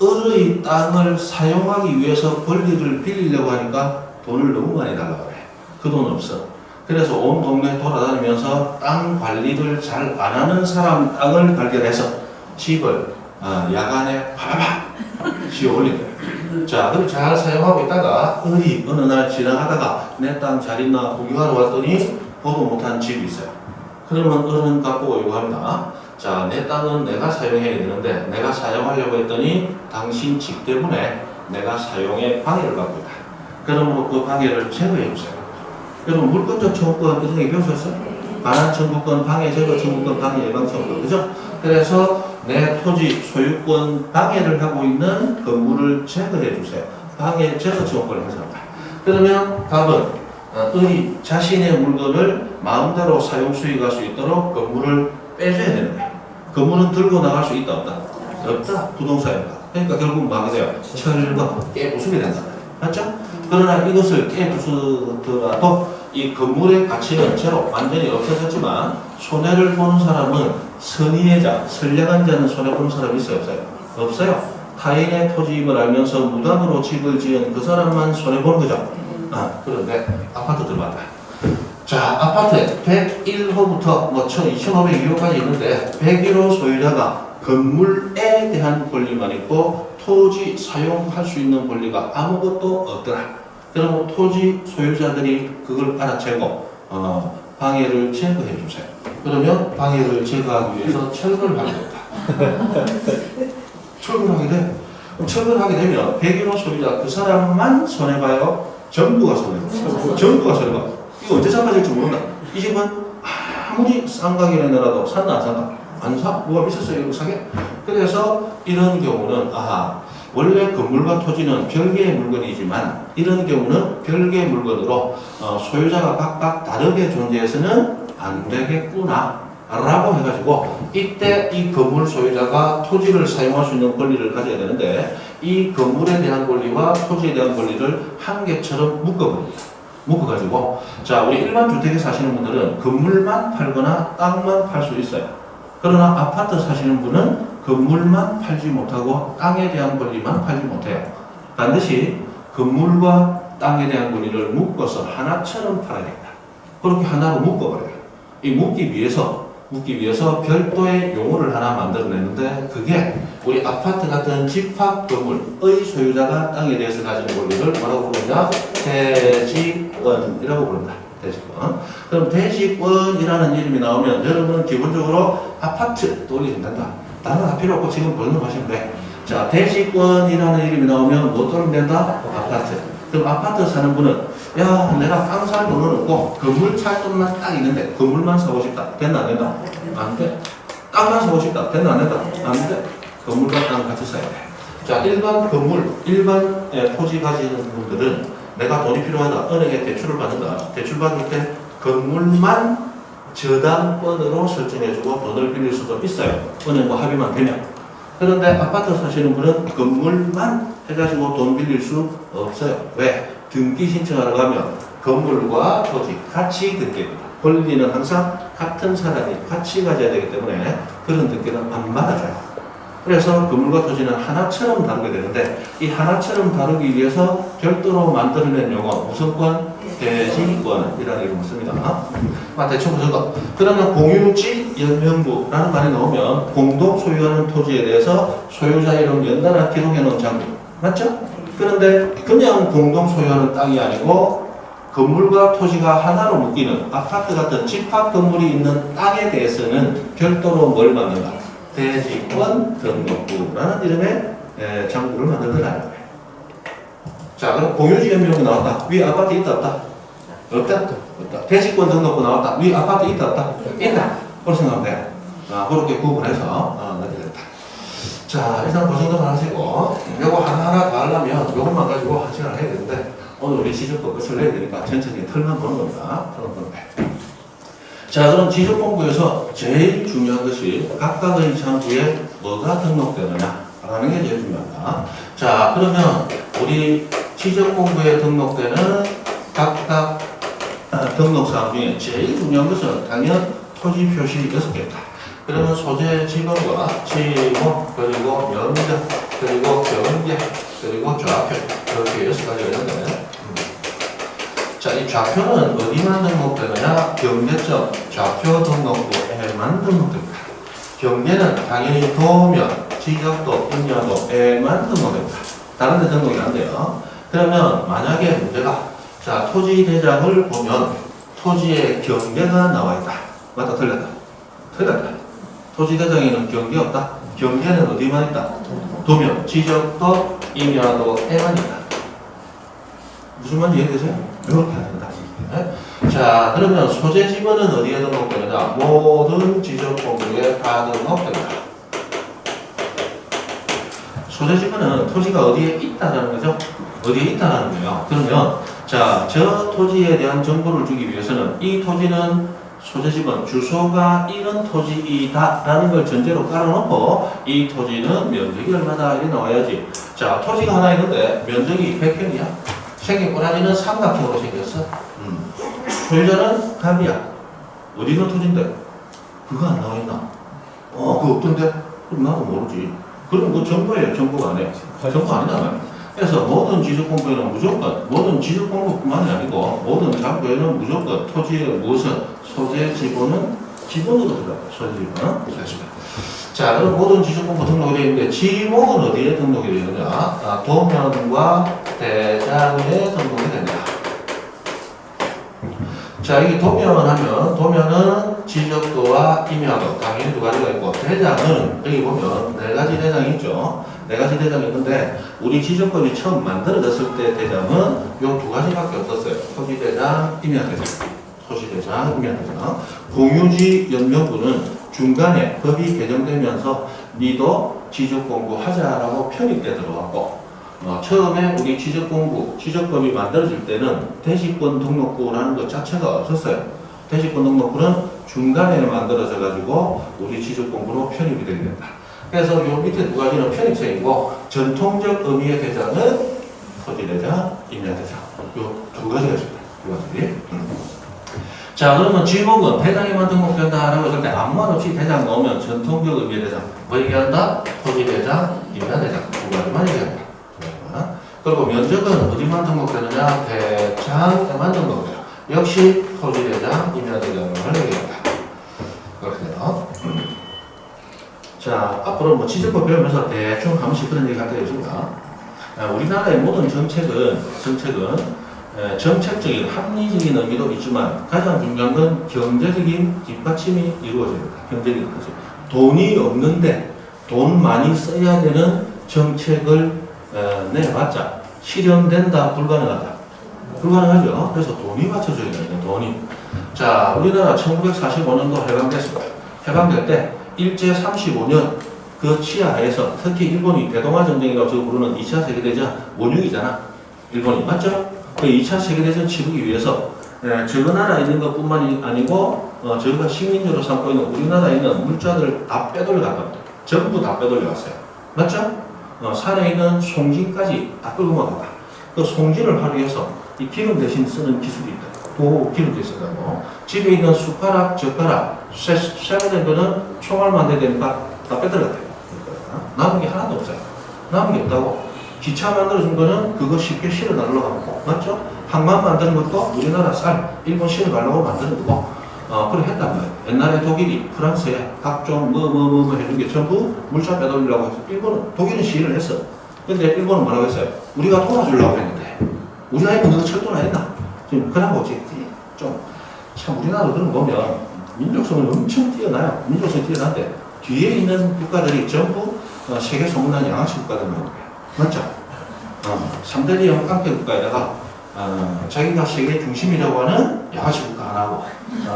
을의 땅을 사용하기 위해서 권리를 빌리려고 하니까 돈을 너무 많이 달라고 그래. 그 돈 없어. 그래서 온 동네 돌아다니면서 땅 관리를 잘 안 하는 사람 땅을 발견해서 집을 야간에 파바박 지어 올린 거예요. 자, 그걸 잘 사용하고 있다가 을이 어느 날 지나가다가 내 땅 잘 있나 구경하러 왔더니 보도 못한 집이 있어요. 그러면 어른값 보고 요구합니다. 자, 내 땅은 내가 사용해야 되는데 내가 사용하려고 했더니 당신 집 때문에 내가 사용에 방해를 받고 있다. 그러므로 그 방해를 제거해 주세요. 여러분 물권적 청구권 이전에 배우셨어요? 반환 청구권, 방해 제거 청구권, 방해 예방 청구권, 그죠? 그래서 내 토지 소유권 방해를 하고 있는 건물을 제거해 주세요. 방해 제거 청구권을 행사합니다. 그러면 답은 의 자신의 물건을 마음대로 사용 수익할 수 있도록 건물을 빼줘야 되는 거예요. 건물은 들고 나갈 수 있다 없다? 없다. 부동산이다. 그러니까 결국 뭐하게 돼요? 철거, 깨부수게 된다. 맞죠? 그러나 이것을 깨부수더라도 이 건물의 가치는 제로 완전히 없어졌지만 손해를 보는 사람은 선의의 선량한 자는 손해보는 사람이 있어요? 없어요? 없어요. 타인의 토지임을 알면서 무단으로 집을 지은 그 사람만 손해보는 거죠. 그런데 아파트 들어왔다. 자, 아파트에 101호부터 2502호까지 있는데 101호 소유자가 건물에 대한 권리만 있고 토지 사용할 수 있는 권리가 아무것도 없더라. 그러면 토지 소유자들이 그걸 알아채고 방해를 제거해 주세요. 그러면 방해를 제거하기 위해서 철거를 하게 된다. 철거를 하게 돼. 철거를 하게 되면 101호 소유자 그 사람만 손해봐요? 정부가 손해봐. 정부가 손해봐. 이거 언제 잡아질지 모른다. 이 집은 아무리 싼 가격에 내놔도 산다 안 산다? 안 사? 뭐가 비쌌어요? 이거 사게? 그래서 이런 경우는 원래 건물과 토지는 별개의 물건이지만 이런 경우는 별개의 물건으로 소유자가 각각 다르게 존재해서는 안 되겠구나 라고 해가지고 이때 이 건물 소유자가 토지를 사용할 수 있는 권리를 가져야 되는데 이 건물에 대한 권리와 토지에 대한 권리를 한 개처럼 묶어버립니다. 묶어가지고 자, 우리 일반 주택에 사시는 분들은 건물만 팔거나 땅만 팔 수 있어요. 그러나 아파트 사시는 분은 건물만 팔지 못하고 땅에 대한 권리만 팔지 못해요. 반드시 건물과 땅에 대한 권리를 묶어서 하나처럼 팔아야겠다. 그렇게 하나로 묶어버려요. 이 묶기 위해서 별도의 용어를 하나 만들어냈는데 그게 우리 아파트 같은 집합 건물의 소유자가 땅에 대해서 가지는 권리를 뭐라고 부르냐? 대지권이라고 부른다. 대지권. 그럼 대지권이라는 이름이 나오면 여러분은 기본적으로 아파트 떠올리면 된다. 다른 거 필요 없고 지금 번호 하시면 돼. 자, 대지권이라는 이름이 나오면 뭐 떠올리면 된다? 아파트. 그럼 아파트 사는 분은 야, 내가 땅 살 돈은 없고 건물 살 돈만 딱 있는데 건물만 사고 싶다. 된다 안 된다? 안 돼. 땅만 사고 싶다. 된다 안 된다? 안 돼. 건물과 땅 같이 사야 돼. 자, 일반 건물, 일반 토지 가지는 분들은 내가 돈이 필요하다. 은행에 대출을 받는다. 대출 받을 때 건물만 저당권으로 설정해주고 돈을 빌릴 수도 있어요. 은행과 합의만 되면. 그런데 아파트 사시는 분은 건물만 해가지고 돈 빌릴 수 없어요. 왜? 등기 신청하러 가면 건물과 토지 같이 등기합니다. 권리는 항상 같은 사람이 같이 가져야 되기 때문에 그런 등기는 안 받아줘요. 그래서 건물과 토지는 하나처럼 다루게 되는데 이 하나처럼 다루기 위해서 별도로 만들어낸 용어 우선권, 대지권이라는 이름을 씁니다. 대충 그 정도. 그러면 공유지 연명부라는 말이 나오면 공동 소유하는 토지에 대해서 소유자 이름 연달아 기록해 놓은 장부. 맞죠? 그런데 그냥 공동 소유하는 땅이 아니고 건물과 토지가 하나로 묶이는 아파트 같은 집합 건물이 있는 땅에 대해서는 별도로 뭘 만든다? 대지권 등록부라는 이름의 장부를 만들더라는 거예요. 자, 그럼 공유지 연명부 나왔다. 위에 아파트 있다 없다? 없다? 없다. 대지권 등록부 나왔다. 위에 아파트 있다 없다? 있다. 그렇게 생각하면 돼. 그렇게 구분해서 넣게 됐다. 자, 일단 그 정도만 하시고 요거 하나하나 다 하려면 요것만 가지고 한 시간 해야 되는데 오늘 우리 지적법 끝을 내야 되니까 전체적인 털만 보는 겁니다. 자, 그럼 지적 공부에서 제일 중요한 것이 각각의 장부에 뭐가 등록되느냐라는 게 제일 중요합니다. 자, 그러면 우리 지적 공부에 등록되는 각각 등록사항 중에 제일 중요한 것은 당연 토지 표시 6개입니다. 그러면 소재 지번과 지목, 그리고 면적, 그리고 경계, 그리고 좌표 이렇게 6가지가 있는데 자, 이 좌표는 어디만 등록되느냐? 경계점 좌표 등록부에만 등록됩니다. 경계는 당연히 도면, 지적도, 인여도에만 등록됩니다. 다른 데 등록이 안 돼요. 그러면 만약에 문제가 자, 토지 대장을 보면 토지의 경계가 나와 있다. 맞다, 틀렸다. 틀렸다. 토지대장에는 경계 없다. 경계는 어디만 있다? 도면, 지적도, 임야도에만 있다. 무슨 말인지 이해되세요? 이렇게 하는 거다. 네? 자, 그러면 소재 지번은 어디에 등록되느냐? 모든 지적 공부에 다 등록된다. 소재 지번은 토지가 어디에 있다라는 거죠? 어디에 있다라는 거예요. 그러면 자, 저 토지에 대한 정보를 주기 위해서는 이 토지는 소재지번 주소가 이런 토지이다라는 걸 전제로 깔아놓고 이 토지는 면적이 얼마다 이렇게 나와야지. 자, 토지가 하나 있는데 면적이 100평이야. 생긴 꼬라지는 삼각형으로 생겼어. 소유자는 갑이야. 어디 있는 토지인데? 그거 안 나와 있나? 그거 없던데? 그럼 나도 모르지. 그럼 그 정보예요, 정보가 아니야. 정보 아니잖아요. 그래서 모든 지적공부에는 무조건, 모든 지적공부뿐만이 아니고 모든 작부에는 무조건 토지의 무엇은 소재 지번은 지번으로 들어가요. 소재 지번. 됐습니다. 자, 그럼 모든 지적공부 등록이 되어 있는데 지목은 어디에 등록이 되어 있느냐? 도면과 대장에 등록이 됩니다. 자, 이게 도면은 지적도와 임야도 당연히 두 가지가 있고, 대장은 여기 보면 네 가지 대장이 있죠. 네 가지 대장이 있는데 우리 지적법이 처음 만들어졌을 때 대장은 요 두 가지밖에 없었어요. 토지대장, 임야대장. 토지대장, 임야대장. 공유지 연명부는 중간에 법이 개정되면서 니도 지적공부 하자라고 편입돼 들어왔고, 처음에 우리 지적법이 만들어질 때는 대지권 등록부라는 것 자체가 없었어요. 대지권 등록부는 중간에 만들어져 가지고 우리 지적공부로 편입이 되게 된다. 그래서 요 밑에 두 가지는 편입성이고, 전통적 의미의 대장은 토지대장, 임야대장. 요 두 가지가 있습니다. 두 가지. 자, 그러면 지목은 대장에만 등록된다라고 했을 때 아무 말 없이 대장 넣으면 전통적 의미의 대장. 뭐 얘기한다? 토지대장, 임야대장. 두 가지만 얘기한다. 그리고 면적은 어디만 등록되느냐? 대장에만 등록돼요. 역시 토지대장, 임야대장을 얘기한다. 그렇게 돼요. 자, 앞으로 뭐 지적법 배우면서 대충 한 번씩 그런 얘기 할 때가 있습니다. 우리나라의 모든 정책은 정책적인 합리적인 의미도 있지만 가장 중요한 건 경제적인 뒷받침이 이루어져야 됩니다. 경제적인 뒷받침. 돈이 없는데 돈 많이 써야 되는 정책을 내봤자 실현된다, 불가능하다. 불가능하죠. 그래서 돈이 맞춰줘야 돼요. 돈이. 자, 우리나라 1945년도 해방됐습니다. 해방될 때 일제 35년 그 치하에서 특히 일본이 대동아 전쟁이라고 저거 부르는 2차 세계대전 원흉이잖아. 일본이 맞죠? 그 2차 세계대전 치르기 위해서 저거 나라에 있는 것뿐만이 아니고 저희가 식민지로 삼고 있는 우리나라에 있는 물자들을 다 빼돌려갔답니다. 전부 다 빼돌려갔어요. 맞죠? 산에 있는 송진까지 다 끌고 나갔다. 그 송진을 하기 위해서 이 기름 대신 쓰는 기술이 있다. 도 기름 대신 쓴다고. 집에 있는 숟가락, 젓가락, 쇠가 거는 총알만 되니까 다 빼돌렸대요. 남은 게 하나도 없어요. 남은 게 없다고. 기차 만들어준 거는 그거 쉽게 실어 달라고 하고, 맞죠? 항만 만드는 것도 우리나라 쌀, 일본 실어 달라고 만드는 거고, 그렇게 했단 말이에요. 옛날에 독일이 프랑스에 각종 해준 게 전부 물자 빼돌리려고 해서 독일은 시위를 했어. 근데 일본은 뭐라고 했어요? 우리가 도와주려고 했는데, 우리가 이거 너가 철도나 했나? 지금 그러고 참 우리나라들은 보면 민족성은 엄청 뛰어나요. 민족성이 뛰어난데 뒤에 있는 국가들이 전부 세계 소문난 양아치 국가들만 있는 거예요. 맞죠? 3대리형 깡패 국가에다가 자기가 세계 중심이라고 하는 양아치 국가 하나고,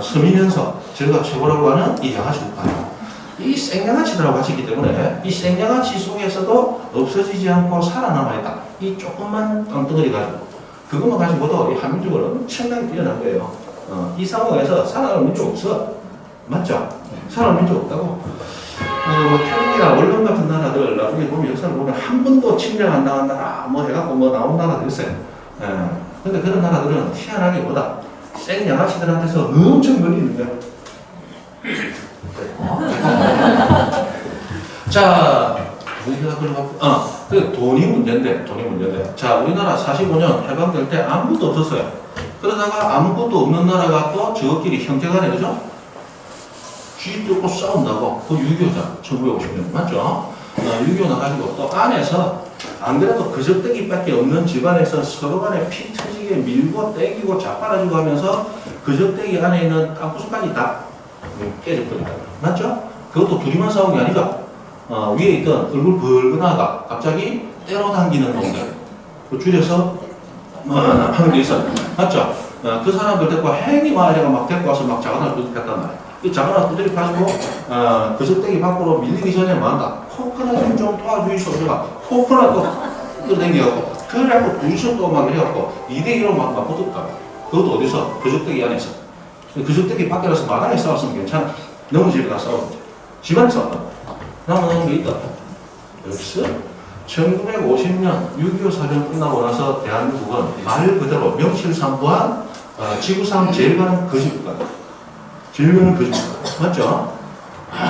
서민면서 저희가 최고라고 하는 이 양아치 국가 하나고, 이 생양아치들하고 같이 있기 때문에 이 생양아치 속에서도 없어지지 않고 살아남아있다. 이 조금만 땅덩어리 가지고 그것만 가지고도 이 한민족은 엄청나게 뛰어난 거예요. 이 상황에서 살아남을 민족 없어. 맞죠? 살아남을 민족 없다고. 뭐 태국이나 원룸 같은 나라들 나중에 보면 역사를 보면 한 번도 침략 안 당한 나라 뭐 해갖고 뭐 나온 나라들 있어요. 근데 그런 나라들은 희한하게 뭐다? 생양아치들한테서 엄청 멀리 있는 거야. 자, 우리가 그 돈이 문제인데. 자, 우리나라 45년 해방될 때 아무것도 없었어요. 그러다가 아무것도 없는 나라가 또 저것끼리 형제간에, 그죠? 쥐 뚫고 싸운다고. 그 6.25잖아. 1950년. 맞죠? 6.25 나가지고 또 안에서 안 그래도 그적대기밖에 없는 집안에서 서로 간에 피 터지게 밀고 떼기고 자빠라지고 하면서 그적대기 안에 있는 땅구석까지 다 깨져버린다. 맞죠? 그것도 둘이만 싸운 게 아니죠. 위에 있던 얼굴 붉은아가 갑자기 때로 당기는 놈들. 그 줄여서 하는 게 있어. 맞죠? 그 사람들 데리고 행위 마을에가 막 데리고 와서 막 자가나를 두들겼단 말이야. 그 자가나 두들이 가지고 그 적대기 밖으로 밀리기 전에 뭐 한다. 코코넛 좀 도와주이소. 제가 코코넛도 뜯어당겨갖고 그래갖고 둘이서 또 막 이래갖고 2대2로 막 붙었다. 그것도 어디서? 그 적대기 안에서. 그 적대기 밖에 나서 마당에 싸웠으면 괜찮아. 너무 집에 가서 싸웠는데. 집안에 싸웠다. 남은 게 있다. 없어? 1950년 6.25 사전 끝나고 나서 대한민국은 말 그대로 명실상부한 지구상 제일 가는 거지국가다. 제일 가는 거지국가. 맞죠?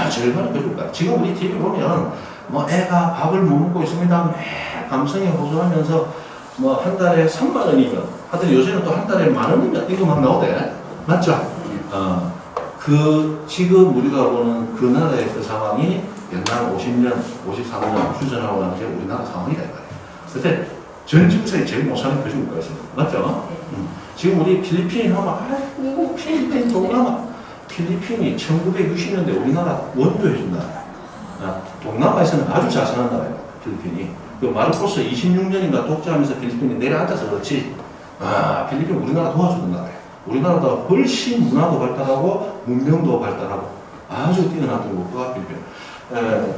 제일 가는 거지국가. 지금 우리 TV 보면 뭐 애가 밥을 못 먹고 있습니다. 매 감성에 호소하면서 뭐 한 달에 3만 원이면 하여튼 요새는 또 한 달에 10,000원이면 이거 막 나오대. 맞죠? 지금 우리가 보는 그 나라의 그 상황이 옛날 50년, 53년 휴전하고 나서 우리나라 상황이다. 그때 전 지구상에 제일 못 사는 거지국가였어요. 맞죠? 지금 우리 필리핀 하면 아이고 필리핀 동남아. 필리핀이 1960년대 우리나라 원조해준 나라야. 동남아에서는 아주 잘 사는 나라예요. 필리핀이. 그 마르코스 26년인가 독재하면서 필리핀이 내려앉아서 그렇지. 필리핀 우리나라 도와주는 나라예요. 우리나라보다 훨씬 문화도 발달하고 문명도 발달하고 아주 뛰어났던 국가가 필리핀.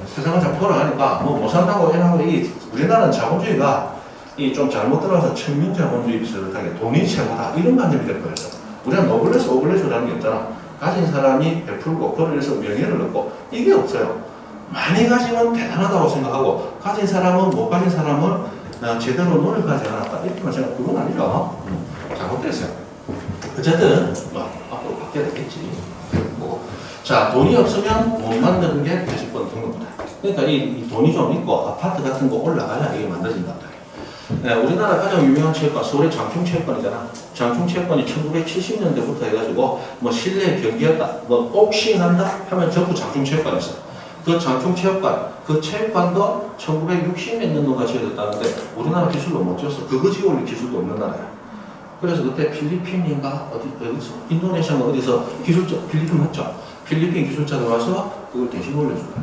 세상을 잘 돌아가니까 뭐 못 산다고 해나고 우리나라는 자본주의가 좀 잘못 들어가서 천민 자본주의 비슷하게 돈이 최고다 이런 관념이 될 거예요. 우리는 노블레스 오블레스라는 게 있잖아. 가진 사람이 베풀고 그로 인해서 명예를 얻고 이게 없어요. 많이 가지면 대단하다고 생각하고 가진 사람은 못 가진 사람은 제대로 노력하지 않았다 이렇게만 생각. 그건 아니죠. 잘못됐어요. 어쨌든 앞으로 바뀌어야 되겠지. 자, 돈이 없으면 못 만드는 게 대주권 등록부다. 그러니까 이 돈이 좀 있고 아파트 같은 거 올라가야 이게 만들어진다. 네, 우리나라 가장 유명한 체육관, 서울의 장충체육관이잖아. 장충체육관이 1970년대부터 해가지고 뭐 실내 경기한다, 뭐 복싱한다 하면 전부 장충체육관이었어. 그 장충체육관, 그 체육관도 1960몇 년도가 지어졌다는데 우리나라 기술로 못 지었어. 그거 지어올릴 기술도 없는 나라야. 그래서 그때 필리핀인가 어디서 인도네시아가 어디서 기술자, 필리핀 맞죠? 필리핀 기술자들 와서 그걸 대신 올려준다.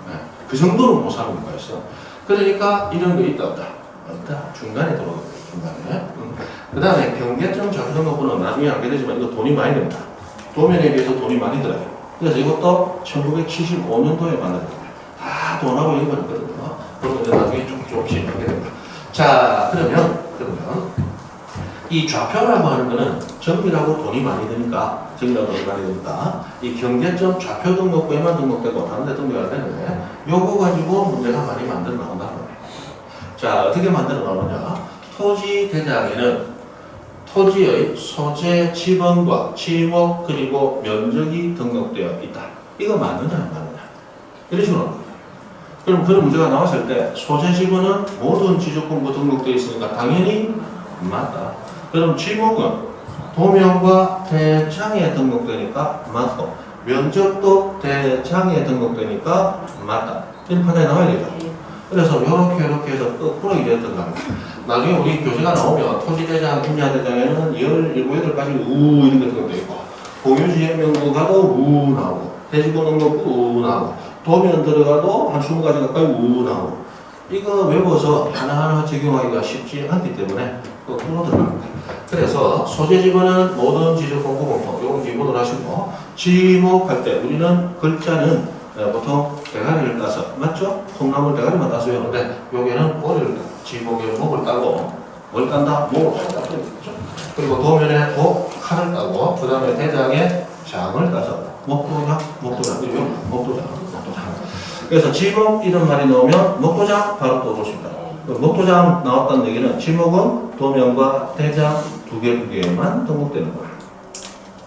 네. 그 정도로 못 사는 국가였어. 그러니까 이런 거 있다 없다. 없다. 중간에 들어가요. 중간에. 그 다음에 경계점 자주등록부는 나중에 알게 되지만 이거 돈이 많이 듭니다. 도면에 비해서 돈이 많이 들어요. 그래서 이것도 1975년도에 만들어졌어요. 다 돈하고 연관있거든요. 그런 거 나중에 조금씩 알게 됩니다. 자, 그러면 이 좌표라고 하는 거는 정비라고 돈이 많이 드니까 이 경계점 좌표 등록부에만 등록되고 다른 데 등록이 안 되는데 요거 가지고 문제가 많이 만들어 나온다는 거예요. 자, 어떻게 만들어 나오느냐. 토지 대장에는 토지의 소재 지번과 지목 그리고 면적이 등록되어 있다. 이거 맞느냐 안 맞느냐. 이런 식으로 합니다. 그럼 그런 문제가 나왔을 때 소재 지번은 모든 지적권부 등록되어 있으니까 당연히 맞다. 그럼 지목은 도면과 대장에 등록되니까 맞고 면적도 대장에 등록되니까 맞다. 이런 판단이 나와야 되죠. 그래서 이렇게 해서 거꾸로 이랬던 겁니다. 나중에 우리 교재가 나오면 토지대장, 임야대장에는 17가지 우 이런 게 등록되어 있고 공유지역명부 가도 우 나오고 대지권등록부 우 나오고 도면 들어가도 한 20가지 가까이 우 나오고 이거 외워서 하나하나 적용하기가 쉽지 않기 때문에 거꾸로 들어갑니다. 그래서 소재지번은 모든 지적공부 공통, 이건 기본으로 하시고 지목할 때 우리는 글자는 보통 대가리를 따서 맞죠? 콩나물 대가리만 따서 외우는데 여기는 꼬리를 따 지목에 목을 따고 뭘 딴다? 목을 따고 그리고 도면에 칼을 따고 그 다음에 대장에 장을 따서 목도장 그래서 지목 이런 말이 나오면 목도장 바로 떠오를 수 있다. 목도장 나왔다는 얘기는 지목은 도면과 대장 두 개만 등록되는 거예요.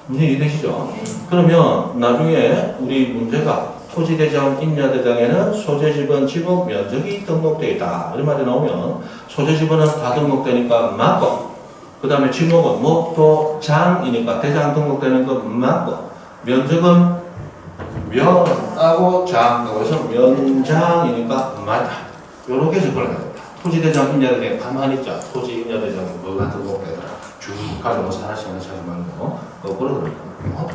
문제 이해되시죠? 그러면 나중에 우리 문제가 토지대장, 임야대장에는 소재지번, 지목, 면적이 등록되어 있다. 이런 말이 나오면 소재지번은 다 등록되니까 맞고 그 다음에 지목은 목도장이니까 대장 등록되는 거 맞고 면적은 면하고 장하고 해서 면장이니까 맞다. 요렇게 접근을 해야 됩니다. 토지대장, 임야대장 가만히 있자. 토지, 임야대장 뭐 같은 거 빼더라. 쭉 가져가서 하나씩 하지 말고 거꾸로 들어가고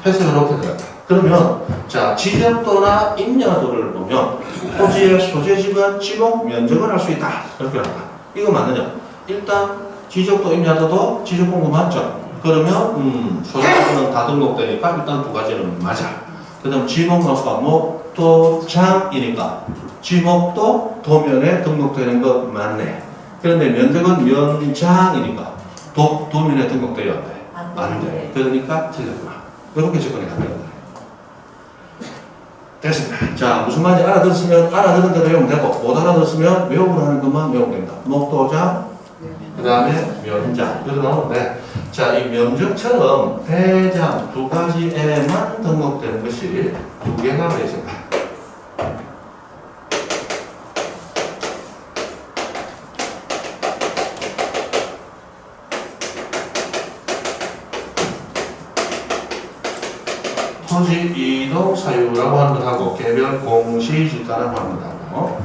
해서 이렇게 들어간다. 그러면 자 지적도나 임야도를 보면 토지의 소재지만 지목 면적을 할 수 있다 이렇게 한다. 이거 맞느냐? 일단 지적도 임야도도 지적공부 맞죠? 그러면 소재지는 다 등록되니까 일단 두 가지는 맞아. 그 다음 지목노수가 목도장이니까 지목도 도면에 등록되는 거 맞네. 그런데 면적은 면장이니까 도면에 등록되어야 돼. 안 돼. 그러니까 틀렸구나. 이렇게 접근이 가능합니다. 됐습니다. 자, 무슨 말인지 알아들었으면 알아들은 대로 외우면 되고 못 알아들었으면 외우고 하는 것만 외우면 됩니다. 목도장, 그 다음에 면장 이렇게 나오는데 자, 이 면적처럼 대장 두 가지에만 등록되는 것이 두 개가 되어 있습니다. 토지 이동 사유라고 하는 것하고 개별 공시지가라고 하는 것하고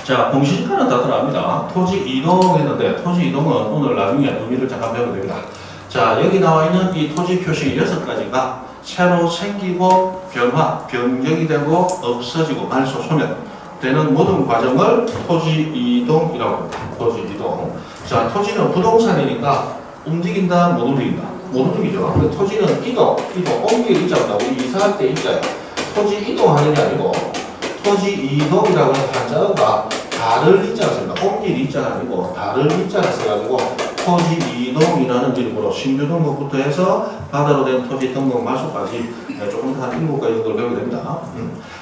자 공시지가는 다 들어갑니다. 토지 이동했는데 토지 이동은 오늘 나중에 의미를 잠깐 배우게 됩니다. 자 여기 나와 있는 이 토지 표시 6가지가 새로 생기고 변화, 변경이 되고 없어지고 말소, 소멸 되는 모든 과정을 토지 이동이라고 합니다. 토지 이동. 자 토지는 부동산이니까 움직인다 못 움직인다. 못 움직이죠. 근데 토지는 이동, 옮길 이자라고 우리 이사할 때 이자예요. 토지 이동하는 게 아니고 토지 이동이라고 하는 한자가 다를 이자가 씁니다. 옮길 이자가 아니고 다를 이자가 써가지고 토지 이동이라는 이름으로 신규 등록부터 해서 바다로 된 토지 등록 말소까지 조금 더 한 7가지 정도를 배우게 됩니다.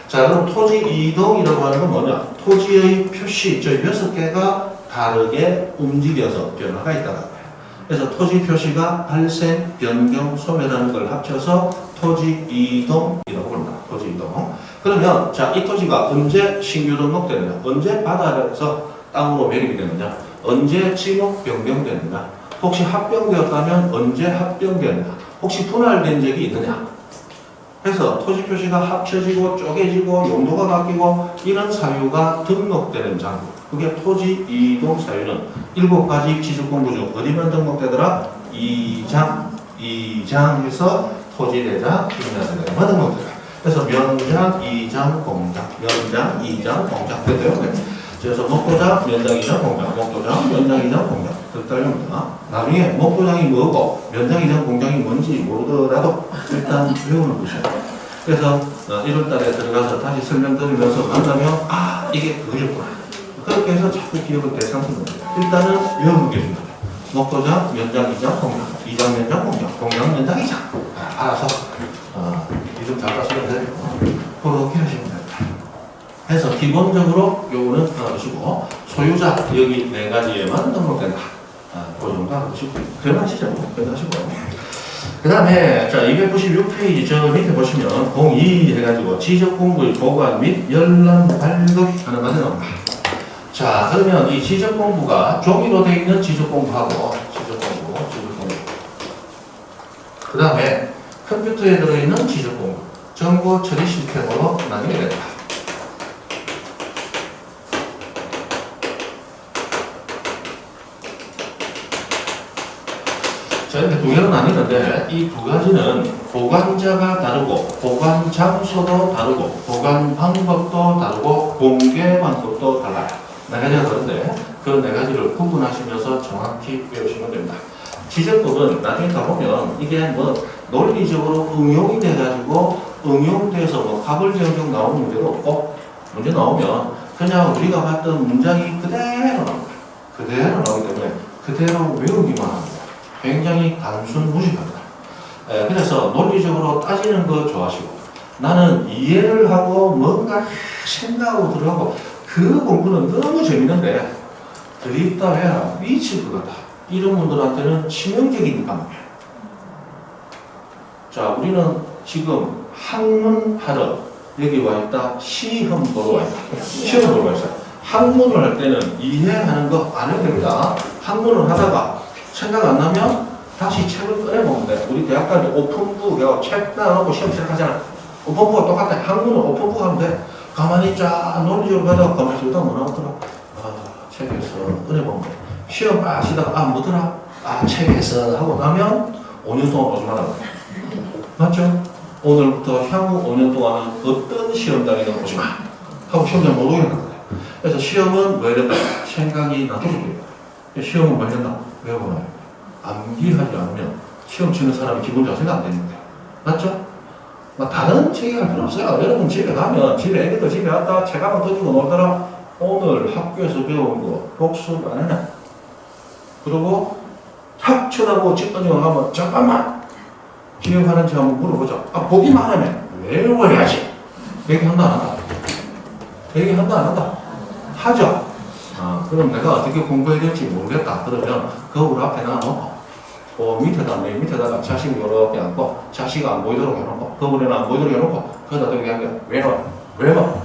자 그럼 토지 이동이라고 하는 건 뭐냐? 토지의 표시, 저 6개가 다르게 움직여서 변화가 있다는 그래서 토지 표시가 발생, 변경, 소멸하는 걸 합쳐서 토지 이동이라고 부릅니다. 토지 이동. 그러면 자, 이 토지가 언제 신규 등록되느냐? 언제 바다에서 땅으로 매립이 되느냐? 언제 지목 변경되느냐? 혹시 합병되었다면 언제 합병되느냐? 혹시 분할된 적이 있느냐? 그래서 토지 표시가 합쳐지고 쪼개지고 용도가 바뀌고 이런 사유가 등록되는 장소. 그게 토지 이동 사유는 7가지 지적공부 중 어디만 등록되더라? 2장 해서 토지대장, 임야대장만 등록되더라. 그래서 면장, 2장, 공장, 면장, 2장, 공장 됐대요. 그래서 목도장, 면장, 2장, 공장, 목도장, 면장, 2장, 공장 그렇다입니다. 나중에 목도장이 뭐고 면장, 2장, 공장이 뭔지 모르더라도 일단 외우는 것이에요. 그래서 1월달에 들어가서 다시 설명드리면서 만나면 아 이게 그거였구나. 그렇게 해서 자꾸 기억을 되살리는 거예요. 일단은 외우는 게 중요해요. 목도장, 면장, 2장, 공장, 2장, 면장, 공장, 공장, 면장, 2장. 알아서 이름 잘 따시면 돼요. 그렇게 하시면 됩니다. 그래서 기본적으로 요거는 알아두시고 소유자 여기 4가지에만 등록된다. 그 정도 알아두시고 변하시죠. 변하시고 그 다음에 자 296페이지 저 밑에 보시면 02 해가지고 지적공부의 보관 및 열람 발급하는 것이 나옵니다. 자 그러면 이 지적공부가 종이로 되어 있는 지적공부하고 지적공부 그 다음에 컴퓨터에 들어있는 지적공부 정보 처리 시스템으로 나뉘게 됩니다. 자 이렇게 두 개로 나뉘는데 이 두 가지는 보관자가 다르고 보관 장소도 다르고 보관 방법도 다르고 공개 방법도 달라요. 4가지가 다른데 그 4가지를 구분하시면서 정확히 외우시면 됩니다. 지적법은 나중에 가보면 이게 뭐 논리적으로 응용이 돼가지고 응용돼서 뭐 가불정정 나오는 문제도 없고 문제 나오면 그냥 우리가 봤던 문장이 그대로 나옵니다. 그대로 나오기 때문에 그대로 외우기만 합니다. 굉장히 단순 무식합니다. 그래서 논리적으로 따지는 거 좋아하시고 나는 이해를 하고 뭔가 생각하고 들어가고 그 공부는 너무 재밌는데 드립다 해라 미칠 것 같다. 이런 분들한테는 치명적인 과목이에요. 자 우리는 지금 학문하러 여기 와 있다. 시험 보러 와 있다. 시험 보러 와 있어요. 학문을 할 때는 이해하는 거 안 해도 됩니다. 학문을 하다가 생각 안 나면 다시 책을 꺼내보면 돼. 우리 대학 가면 오픈북, 책 놔놓고 시험 시작하잖아. 오픈북과 똑같아. 학문은 오픈북 하면 돼. 가만히 쫙 논리적으로 가다가 가만히 있다 뭐 나오더라. 책에서 꺼내보면 돼. 시험 하시다가 뭐더라? 책에서 하고 나면 5년 동안 보지 말아야 돼. 맞죠? 오늘부터 향후 5년 동안은 어떤 시험장이든 보지 마. 하고 시험장 못 오게 한다. 그래서 시험은 왜 된다? 생각이 놔두게 돼요. 시험은 왜 된다? 왜 보나요? 암기하지 않으면 시험 치는 사람이 기본 자세가 안 되는 거예요. 맞죠? 다른 체계할 필요 없어요. 여러분 집에 가면 집에 애기들 집에 왔다 책 한번 던지고 놀더라. 오늘 학교에서 배운 거 복습 안 해놔. 그리고 탁 쳐다보고 집 던지고 가면 잠깐만 기억하는지 한번 물어보자. 보기만 하면 외워야지. 얘기한다 안 한다? 얘기한다 안 한다? 하죠. 그럼 내가 어떻게 공부해야 될지 모르겠다. 그러면 거울 앞에 놔놓고 밑에다 내 밑에다가 자식 이렇게 앉고 자식 안 보이도록 해놓고 거울에는 안 보이도록 해놓고 거기다 이렇게 한 게 외워.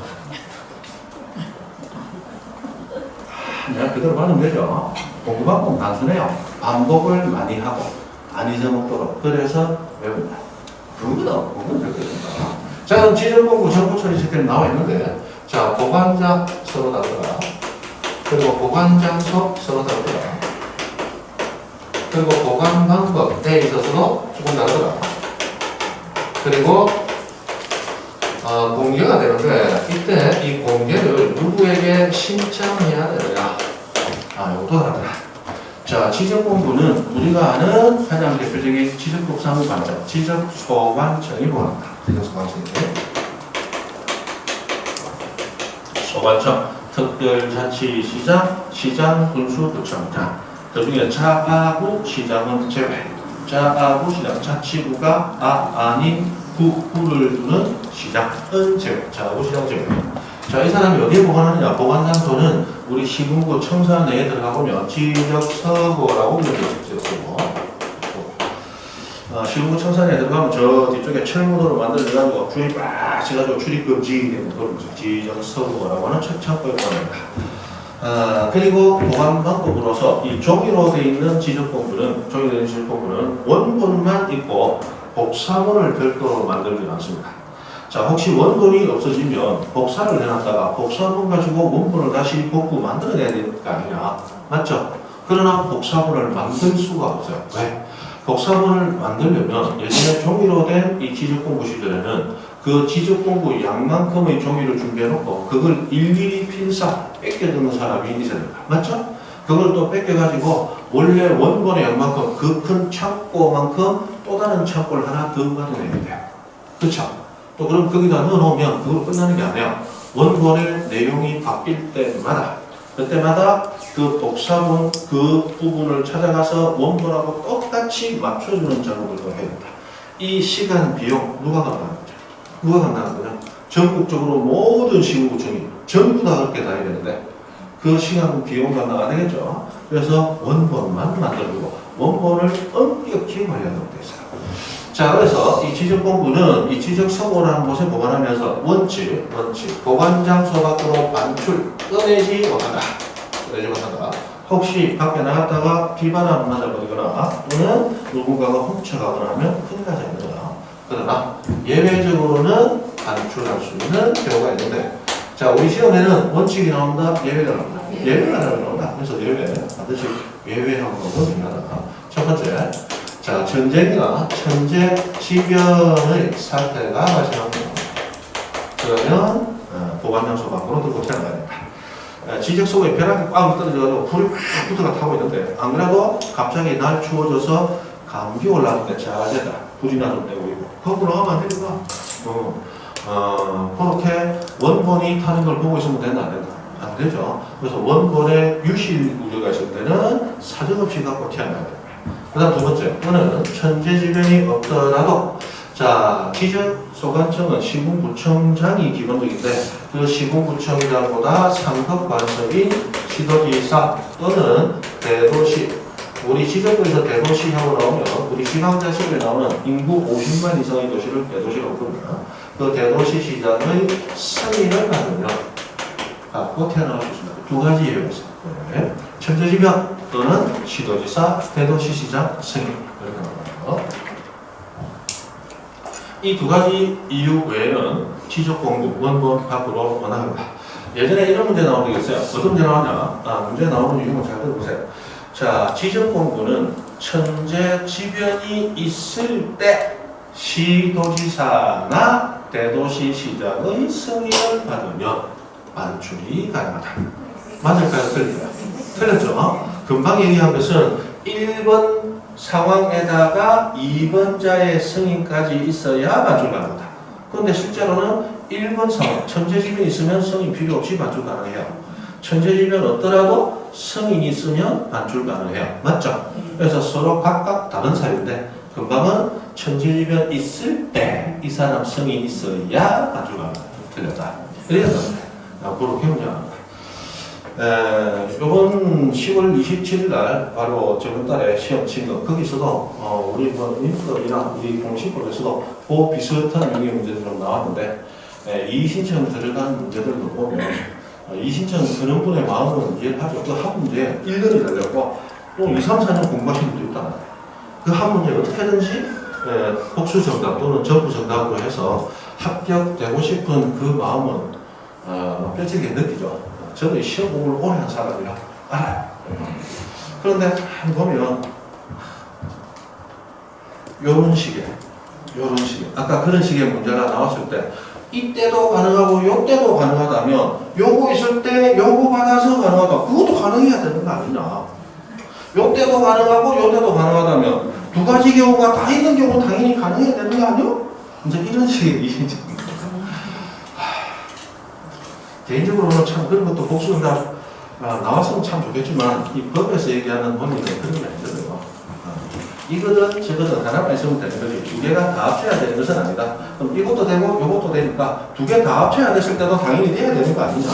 내가 그대로 받으면 되죠. 공부 방법 단순해요. 반복을 많이 하고 안 잊어먹도록 그래서 외운다. 그건 그렇게 된다. 자, 그럼 지정공부 정보 처리 시스템 나와 있는데 자, 보관자 서로 다르더라. 그리고 보관장소 서로 다르더라. 그리고 보관 방법에 있어서도 조금 다르더라. 그리고 공개가 되는데 이때 이 공개를 누구에게 신청해야 되느냐. 이것도 하더라. 자, 지적공부는 우리가 아는 가장 대표적인 지적국사무관청, 지적소관청이 보합니다. 지적소관청이. 소관청, 특별자치시장, 시장, 군수구청장. 그 중에 자아부 시장은 제외. 자아부 시장, 자치구가 아닌 구를 두는 시장은 제외. 자아부 시장 제외. 자, 이 사람이 어디에 보관하느냐? 보관장소는 우리 시군구 청사 내에 들어가 보면 지적서고라고 이렇게 지적서고. 시군구 청사 내에 들어가면 저 뒤쪽에 철문으로 만들어가지고 줄이 빡 쳐가지고 출입금지 되는 그런 거죠. 지적서고라고 하는 책창고에 보관합니다. 그리고 보관 방법으로서 이 종이로 되어 있는 지적공부는 원본만 있고 복사본을 별도로 만들지 않습니다. 자, 혹시 원본이 없어지면 복사를 해놨다가 복사본 가지고 원본을 다시 복구 만들어내야 될 거 아니냐. 맞죠? 그러나 복사본을 만들 수가 없어요. 왜? 복사본을 만들려면 예전에 종이로 된 이 지적공부 시절에는 그 지적공부 양만큼의 종이를 준비해놓고 그걸 일일이 필사 뺏겨드는 사람이 있어야 된다. 맞죠? 그걸 또 뺏겨가지고 원래 원본의 양만큼 그 큰 창고만큼 또 다른 창고를 하나 더 만들어내야 돼요. 그렇죠? 또 그럼 거기다 넣어놓으면 그걸로 끝나는 게 아니야. 원본의 내용이 바뀔 때마다 그때마다 그 복사본 그 부분을 찾아가서 원본하고 똑같이 맞춰주는 작업을 또 해야 된다. 이 시간 비용 누가 감당하는 거죠? 누가 감당하는 거냐? 전국적으로 모든 시군구청이 전부 다 그렇게 다 해야 되는데 그 시간 비용 감당 안 되겠죠? 그래서 원본만 만들고 원본을 엄격히 관리하도록 되어 있어요. 자, 그래서 이 지적공부는 이 지적서고라는 곳에 보관하면서 원칙, 보관장소 밖으로 반출, 꺼내지 못한다. 혹시 밖에 나갔다가 비바람 맞아버리거나 또는 누군가가 훔쳐가거나 하면 큰일 나지 않는다. 그러나 예외적으로는 반출할 수 있는 경우가 있는데 자, 우리 시험에는 원칙이 나온다, 예외가 나온다. 예외가 나온다. 그래서 예외, 반드시 예외하고 중요하다. 첫 번째. 자, 전쟁이나 천재지변의 사태가 발생합니다. 그러면 보관장소 밖으로 들고 튀어나가야 된다. 지적소고에 벼락이 꽉 떨어져가지고 불이 팍 붙어가 타고 있는데 안 그래도 갑자기 날 추워져서 감기 올라오는데 자제다. 불이나 좀 내고 있고 거꾸로 하면 안 됩니다. 그렇게 원본이 타는 걸 보고 있으면 된다 안 된다? 안 되죠. 그래서 원본에 유실 우려가 있을 때는 사정없이 갖고 튀어나가야 됩니다. 그 다음 두 번째, 이거는 천재지변이 없더라도 자, 지적소관청은 시군구청장이 기본적인데 그 시군구청장보다 상급 관서인 시도지사 또는 대도시 우리 지적도에서 대도시하고 나오면 우리 지방자치구에 나오는 인구 50만 이상의 도시를 대도시라고 부릅니다. 그 대도시 시장의 승인을 받으면 갖고 태어나갈 수 있습니다. 두 가지 예외가 있습니다. 네. 천재지변 또는 시도지사, 대도시시장 승인 이렇게 나옵니다. 이 두 가지 이유 외에는 지적공부 원본 밖으로 원합니다. 예전에 이런 문제 나온 게 있어요. 어떤 문제 나왔냐? 문제 나오는 이유는 잘 들어보세요. 자, 지적공부는 천재지변이 있을 때 시도지사나 대도시시장의 승인을 받으면 반출이 가능하다. 맞을까요? 틀릴까요? 틀렸죠? 금방 얘기한 것은 1번 상황에다가 2번자의 승인까지 있어야 반출 가능하다. 그런데 실제로는 1번 상황, 천재지변이 있으면 승인 필요 없이 반출 가능해요. 천재지변 없더라도 승인이 있으면 반출 가능해요. 맞죠? 그래서 서로 각각 다른 사유인데 금방은 천재지변 있을 때 이 사람 승인이 있어야 반출 가능하다. 틀렸다. 이래서 그렇게 문제합니다. 요번 10월 27일 날 바로 저번 달에 시험 친 거 거기서도 우리 인프이나 우리 공시법에서도 그 비슷한 유형의 문제들이 좀 나왔는데 이의신청 들어간 문제들도 보면 이의신청 드는 분의 마음은 이해를 하죠. 그 한 문제에 1년이 걸렸고 또 2, 3, 4년 공부하신 분도 있다. 그 한 문제 어떻게든지 복수 정답 또는 전부 정답으로 해서 합격되고 싶은 그 마음은 뼈저리게 느끼죠. 저도 시험 공부를 오래 한 사람이라 알아요. 그런데 보면 요런 식의 아까 그런 식의 문제가 나왔을 때 이때도 가능하고 요때도 가능하다면 요거 있을 때 요거 받아서 가능하다. 그것도 가능해야 되는 거 아니냐. 요때도 가능하고 요때도 가능하다면 두 가지 경우가 다 있는 경우는 당연히 가능해야 되는 거 아니요? 이제 이런 식의 이해입니다. 개인적으로는 참 그런 것도 복수응답 나왔으면 참 좋겠지만 이 법에서 얘기하는 원리는 그런 게 아니거든요. 이거든 저거든 하나만 있으면 되는 거지 두 개가 다 합쳐야 되는 것은 아니다. 그럼 이것도 되고 이것도 되니까 두 개 다 합쳐야 됐을 때도 당연히 돼야 되는 거 아니냐.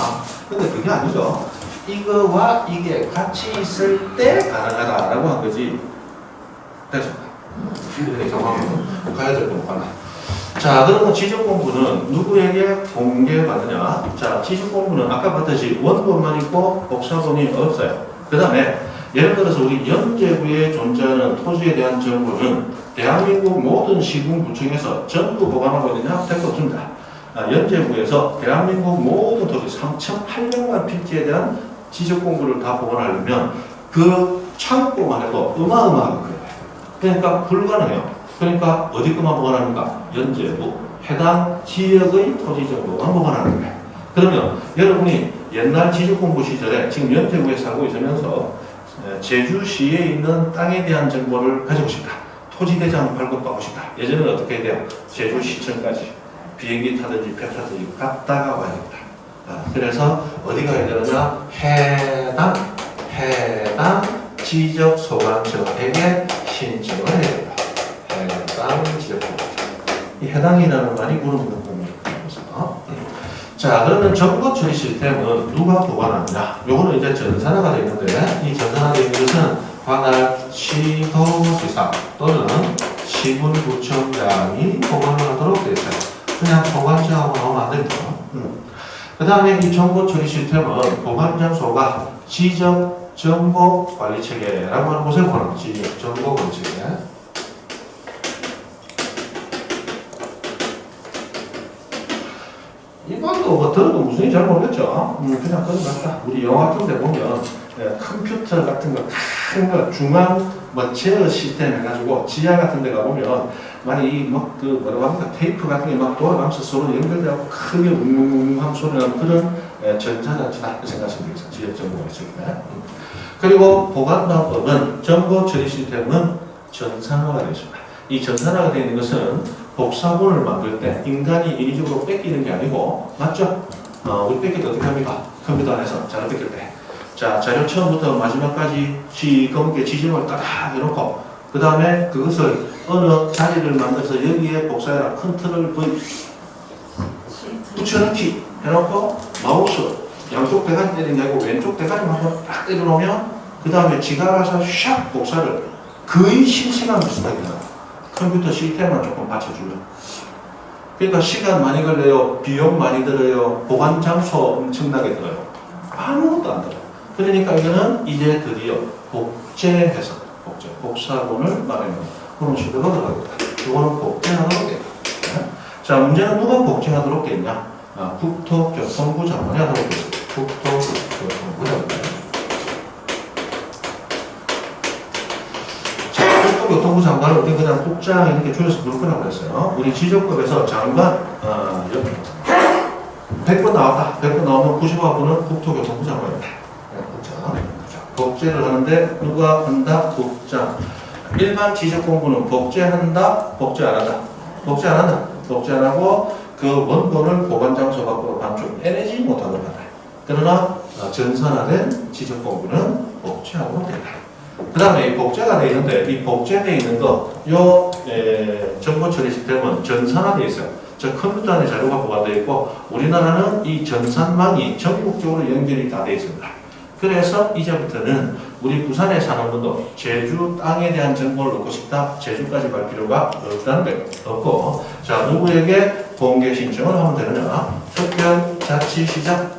근데 그게 아니죠. 이거와 이게 같이 있을 때 가능하다라고 한 거지. 됐어. 이렇게 정하면 가야 될 건 하나. 자, 그러면 지적 공부는 누구에게 공개받느냐? 자, 지적 공부는 아까 봤듯이 원본만 있고 복사본이 없어요. 그 다음에 예를 들어서 우리 연제구에 존재하는 토지에 대한 정보는 대한민국 모든 시군구청에서 전부 보관하고 있느냐? 될 거 없습니다. 연제구에서 대한민국 모든 토지 3,800만 필지에 대한 지적 공부를 다 보관하려면 그 창고만 해도 어마어마하게 커요. 그러니까 불가능해요. 그러니까 어디 것만 보관합니까? 연제구 해당 지역의 토지 정보만 보관하는 거예요. 그러면 여러분이 옛날 지적공부 시절에 지금 연제구에 살고 있으면서 제주시에 있는 땅에 대한 정보를 가지고 싶다. 토지대장 발급받고 싶다. 예전에는 어떻게 해야 돼요? 제주시청까지 비행기 타든지 배 타든지 갔다가 와야 됩니다. 그래서 어디 가야 되느냐? 해당 지적소관청에게 신청을 해야 됩니다. 해당 지적소관청. 이 해당이라는 말이 구름 있는 부분입니다. 자, 그러면 정보 처리 시스템은 누가 보관하느냐? 요거는 이제 전산화가 되어 있는데, 이 전산화가 되어 있는 것은 관할 시도지사 또는 시군구청장이 보관을 하도록 되어 있어요. 그냥 보관장하고 나오면 안 됩니다. 그 다음에 이 정보 처리 시스템은 보관 장소가 지적 정보 관리 체계라고 하는 곳에 보관합니다. 지적 정보 관리 체계. 이 말도 뭐 들어도 무슨 잘 모르겠죠. 그냥 그런 것 같다. 우리 영화 같은 데 보면 컴퓨터 같은 거 큰 거 중앙 뭐 제어 시스템 해가지고 지하 같은 데 가보면 만약 이막그 뭐라고 합니까 테이프 같은 게 막 돌아가면서 서로 연결되고 크게 웅웅웅 소리 나는 그런 전자장치다 생각하시면 되겠습니다. 지역 정보가 있습니다. 그리고 보관 방법은 정보 처리 시스템은 전산화가 되어 있습니다. 이 전산화가 되어 있는 것은 복사본을 만들 때 인간이 인위적으로 뺏기는 게 아니고 맞죠? 우리 뺏길 때 어떻게 합니까? 컴퓨터 안에서 자료 뺏길 때. 자, 자료 처음부터 마지막까지 검게 지정을 딱 해놓고 그 다음에 그것을 어느 자리를 만들어서 여기에 복사해라 컨트롤 V 붙여넣기 해놓고 마우스 양쪽 대가리 때리는 게 아니고 왼쪽 대가리만 한번 딱 때려놓으면 그 다음에 지가 알아서 샥 복사를 거의 실시간 비슷하게 해요. 컴퓨터 시스템만 조금 받쳐주면. 그러니까 시간 많이 걸려요. 비용 많이 들어요. 보관 장소 엄청나게 들어요. 아무것도 안 들어요. 그러니까 이거는 이제 드디어 복제해서 복사본을 마련하는 그런 식으로 들어갑니다. 이거는 복제하도록 돼요. 자, 문제는 누가 복제하도록 돼 있냐? 국토교통부 장관이 하도록 돼 있습니다. 국토교통부 장관. 자, 국토교통부 장관을 우리 그냥 국장 이렇게 줄여서 부를 거라고 그랬어요. 우리 지적법에서 장관, 100번 나왔다. 100번 나오면 95번은 국토교통부 장관이다. 국장. 복제를 하는데 누가 한다? 국장. 일반 지적 공부는 복제한다? 복제 안 한다? 복제 안 한다. 복제 안 하고 그 원본을 보관 장소 밖으로 반출 빼내지 못하도록 한다. 그러나 전산화된 지적 공부는 복제하고 된다. 그 다음에 이 복제가 되어 있는데 이 복제되어 있는 거, 정보 처리 시스템은 전산화되어 있어요. 즉 컴퓨터 안에 자료가 보관되어 있고 우리나라는 이 전산망이 전국적으로 연결이 다 되어 있습니다. 그래서 이제부터는 우리 부산에 사는 분도 제주 땅에 대한 정보를 넣고 싶다. 제주까지 갈 필요가 없다는 거예요. 없고 자 누구에게 공개 신청을 하면 되느냐. 특별자치시장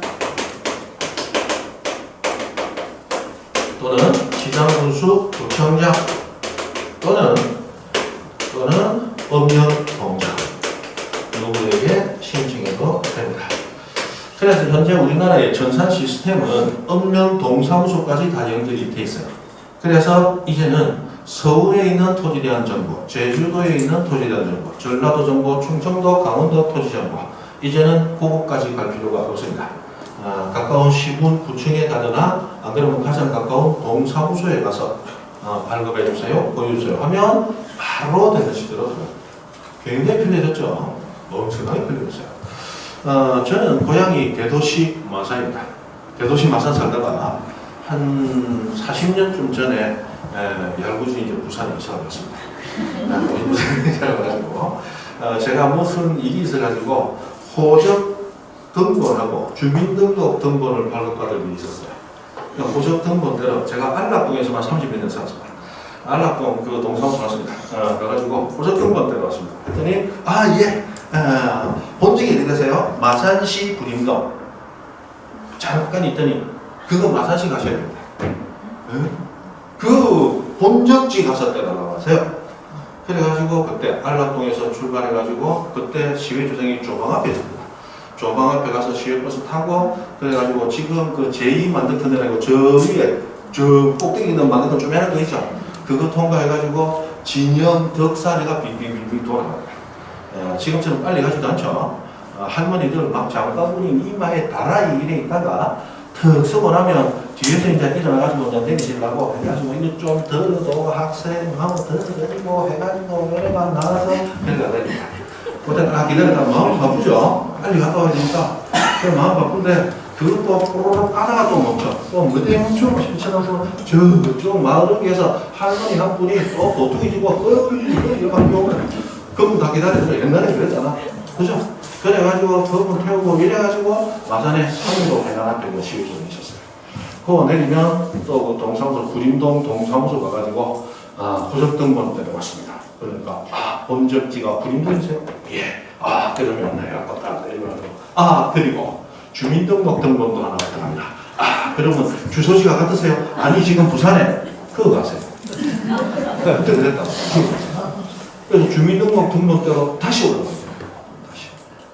또는 시장군수 구청장 또는 업무공장 누구에게 신청해도 됩니다. 그래서 현재 우리나라의 전산 시스템은 읍면동사무소까지 다 연결이 돼 있어요. 그래서 이제는 서울에 있는 토지에 대한 정보, 제주도에 있는 토지에 대한 정보, 전라도 정보, 충청도, 강원도 토지 정보 이제는 그곳까지 갈 필요가 없습니다. 가까운 시군, 구청에 가거나 안 그러면 가장 가까운 동사무소에 가서 발급해 주세요, 보여주세요 하면 바로 되는 시대로 들어요. 굉장히 편해졌죠. 엄청나게 편해졌어요. 저는 고향이 대도시 마산입니다. 대도시 마산 살다가 한 40년쯤 전에 얄궂이 이제 부산에 이사를 했습니다. 부산에 이사를 가지고 제가 무슨 일이 있어가지고 호적 등본하고 주민등록 등본을 발급받을 일이 있었어요. 호적 등본대로 제가 안락동에서만 30몇 년 살았습니다. 안락동 그 동사무소 왔습니다. 그래가지고 호적 등본대로 왔습니다. 했더니 예. 본적이 어디 되세요? 마산시 구림동. 잠깐 있더니 그거 마산시 가셔야 됩니다. 그 본적지 가서 떼달라고 하세요. 그래가지고 그때 안락동에서 출발해가지고 그때 시외주정이 조방 앞에 있습니다. 조방 앞에 가서 시외버스 타고 그래가지고 지금 그 제2 만들던 데라고 저 위에 저 꼭대기 있는 만들던 조그마한 거 있죠? 그거 통과해가지고 진영 덕사리가 빙빙빙빙 돌아갑니다. 지금처럼 빨리 가지도 않죠. 할머니들 막 장바구니 이마에 달아이 이래 있다가 턱 쓰고 나면 뒤에서 이제 일어나가지고 이제 내리시려고 해가지고 이거 좀 덜어도 학생하고 덜어가지고 해가지고 노래가 나와서 내려가 됩니다. 그때 기다리다가 마음 바쁘죠. 빨리 갔다 와야 되니까 그 마음 바쁜데 그것도 포로로 가다가 또 멈춰. 또 무대 멈추고 신청하고 저쪽 마을에서 할머니 한 분이 또 도둑이 지고 이렇게 오면 그분 다 기다려서 옛날에 그랬잖아. 그죠? 그래가지고 그분 태우고 이래가지고 마산에 상도 회관 앞에 그 시위점이 있었어요. 그거 내리면 또 그 동사무소, 구림동 동사무소 가가지고 호적등본 내려왔습니다. 그러니까 본적지가 구림동이세요? 예. 그러면 내가 딱 내려가지고 그리고 주민등록등본도 하나 들어갑니다. 그러면 주소지가 같으세요? 아니 지금 부산에 그거 가세요. 그때 그랬다고. 그래서 주민등록 등본대로 다시 올라가요. 다시.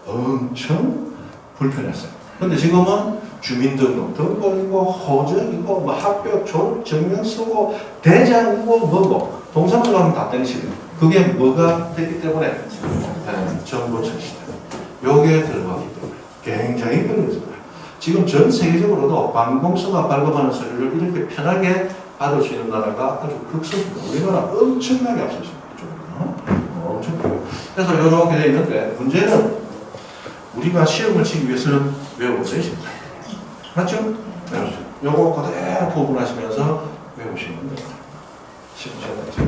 엄청 불편했어요. 근데 지금은 주민등록 등본이고 호적이고 뭐 학교 졸업 증명서고 대장이고 뭐고 동사무소 가면 다 떼시대요. 그게 뭐가 됐기 때문에 정보처리 시스템. 요게 들어가기 때문에 굉장히 편리했습니다. 지금 전 세계적으로도 관공서가 발급하는 서류를 이렇게 편하게 받을 수 있는 나라가 아주 극소수입니다. 우리나라 엄청나게 앞섰습니다. 엄청 크고. 그래서 이렇게 되어 있는데 문제는 우리가 시험을 치기 위해서는 외우고 쓰십니다. 맞죠? 네. 요거 그대로 구분하시면서 외우시면 됩니다. 시험 잘 되죠.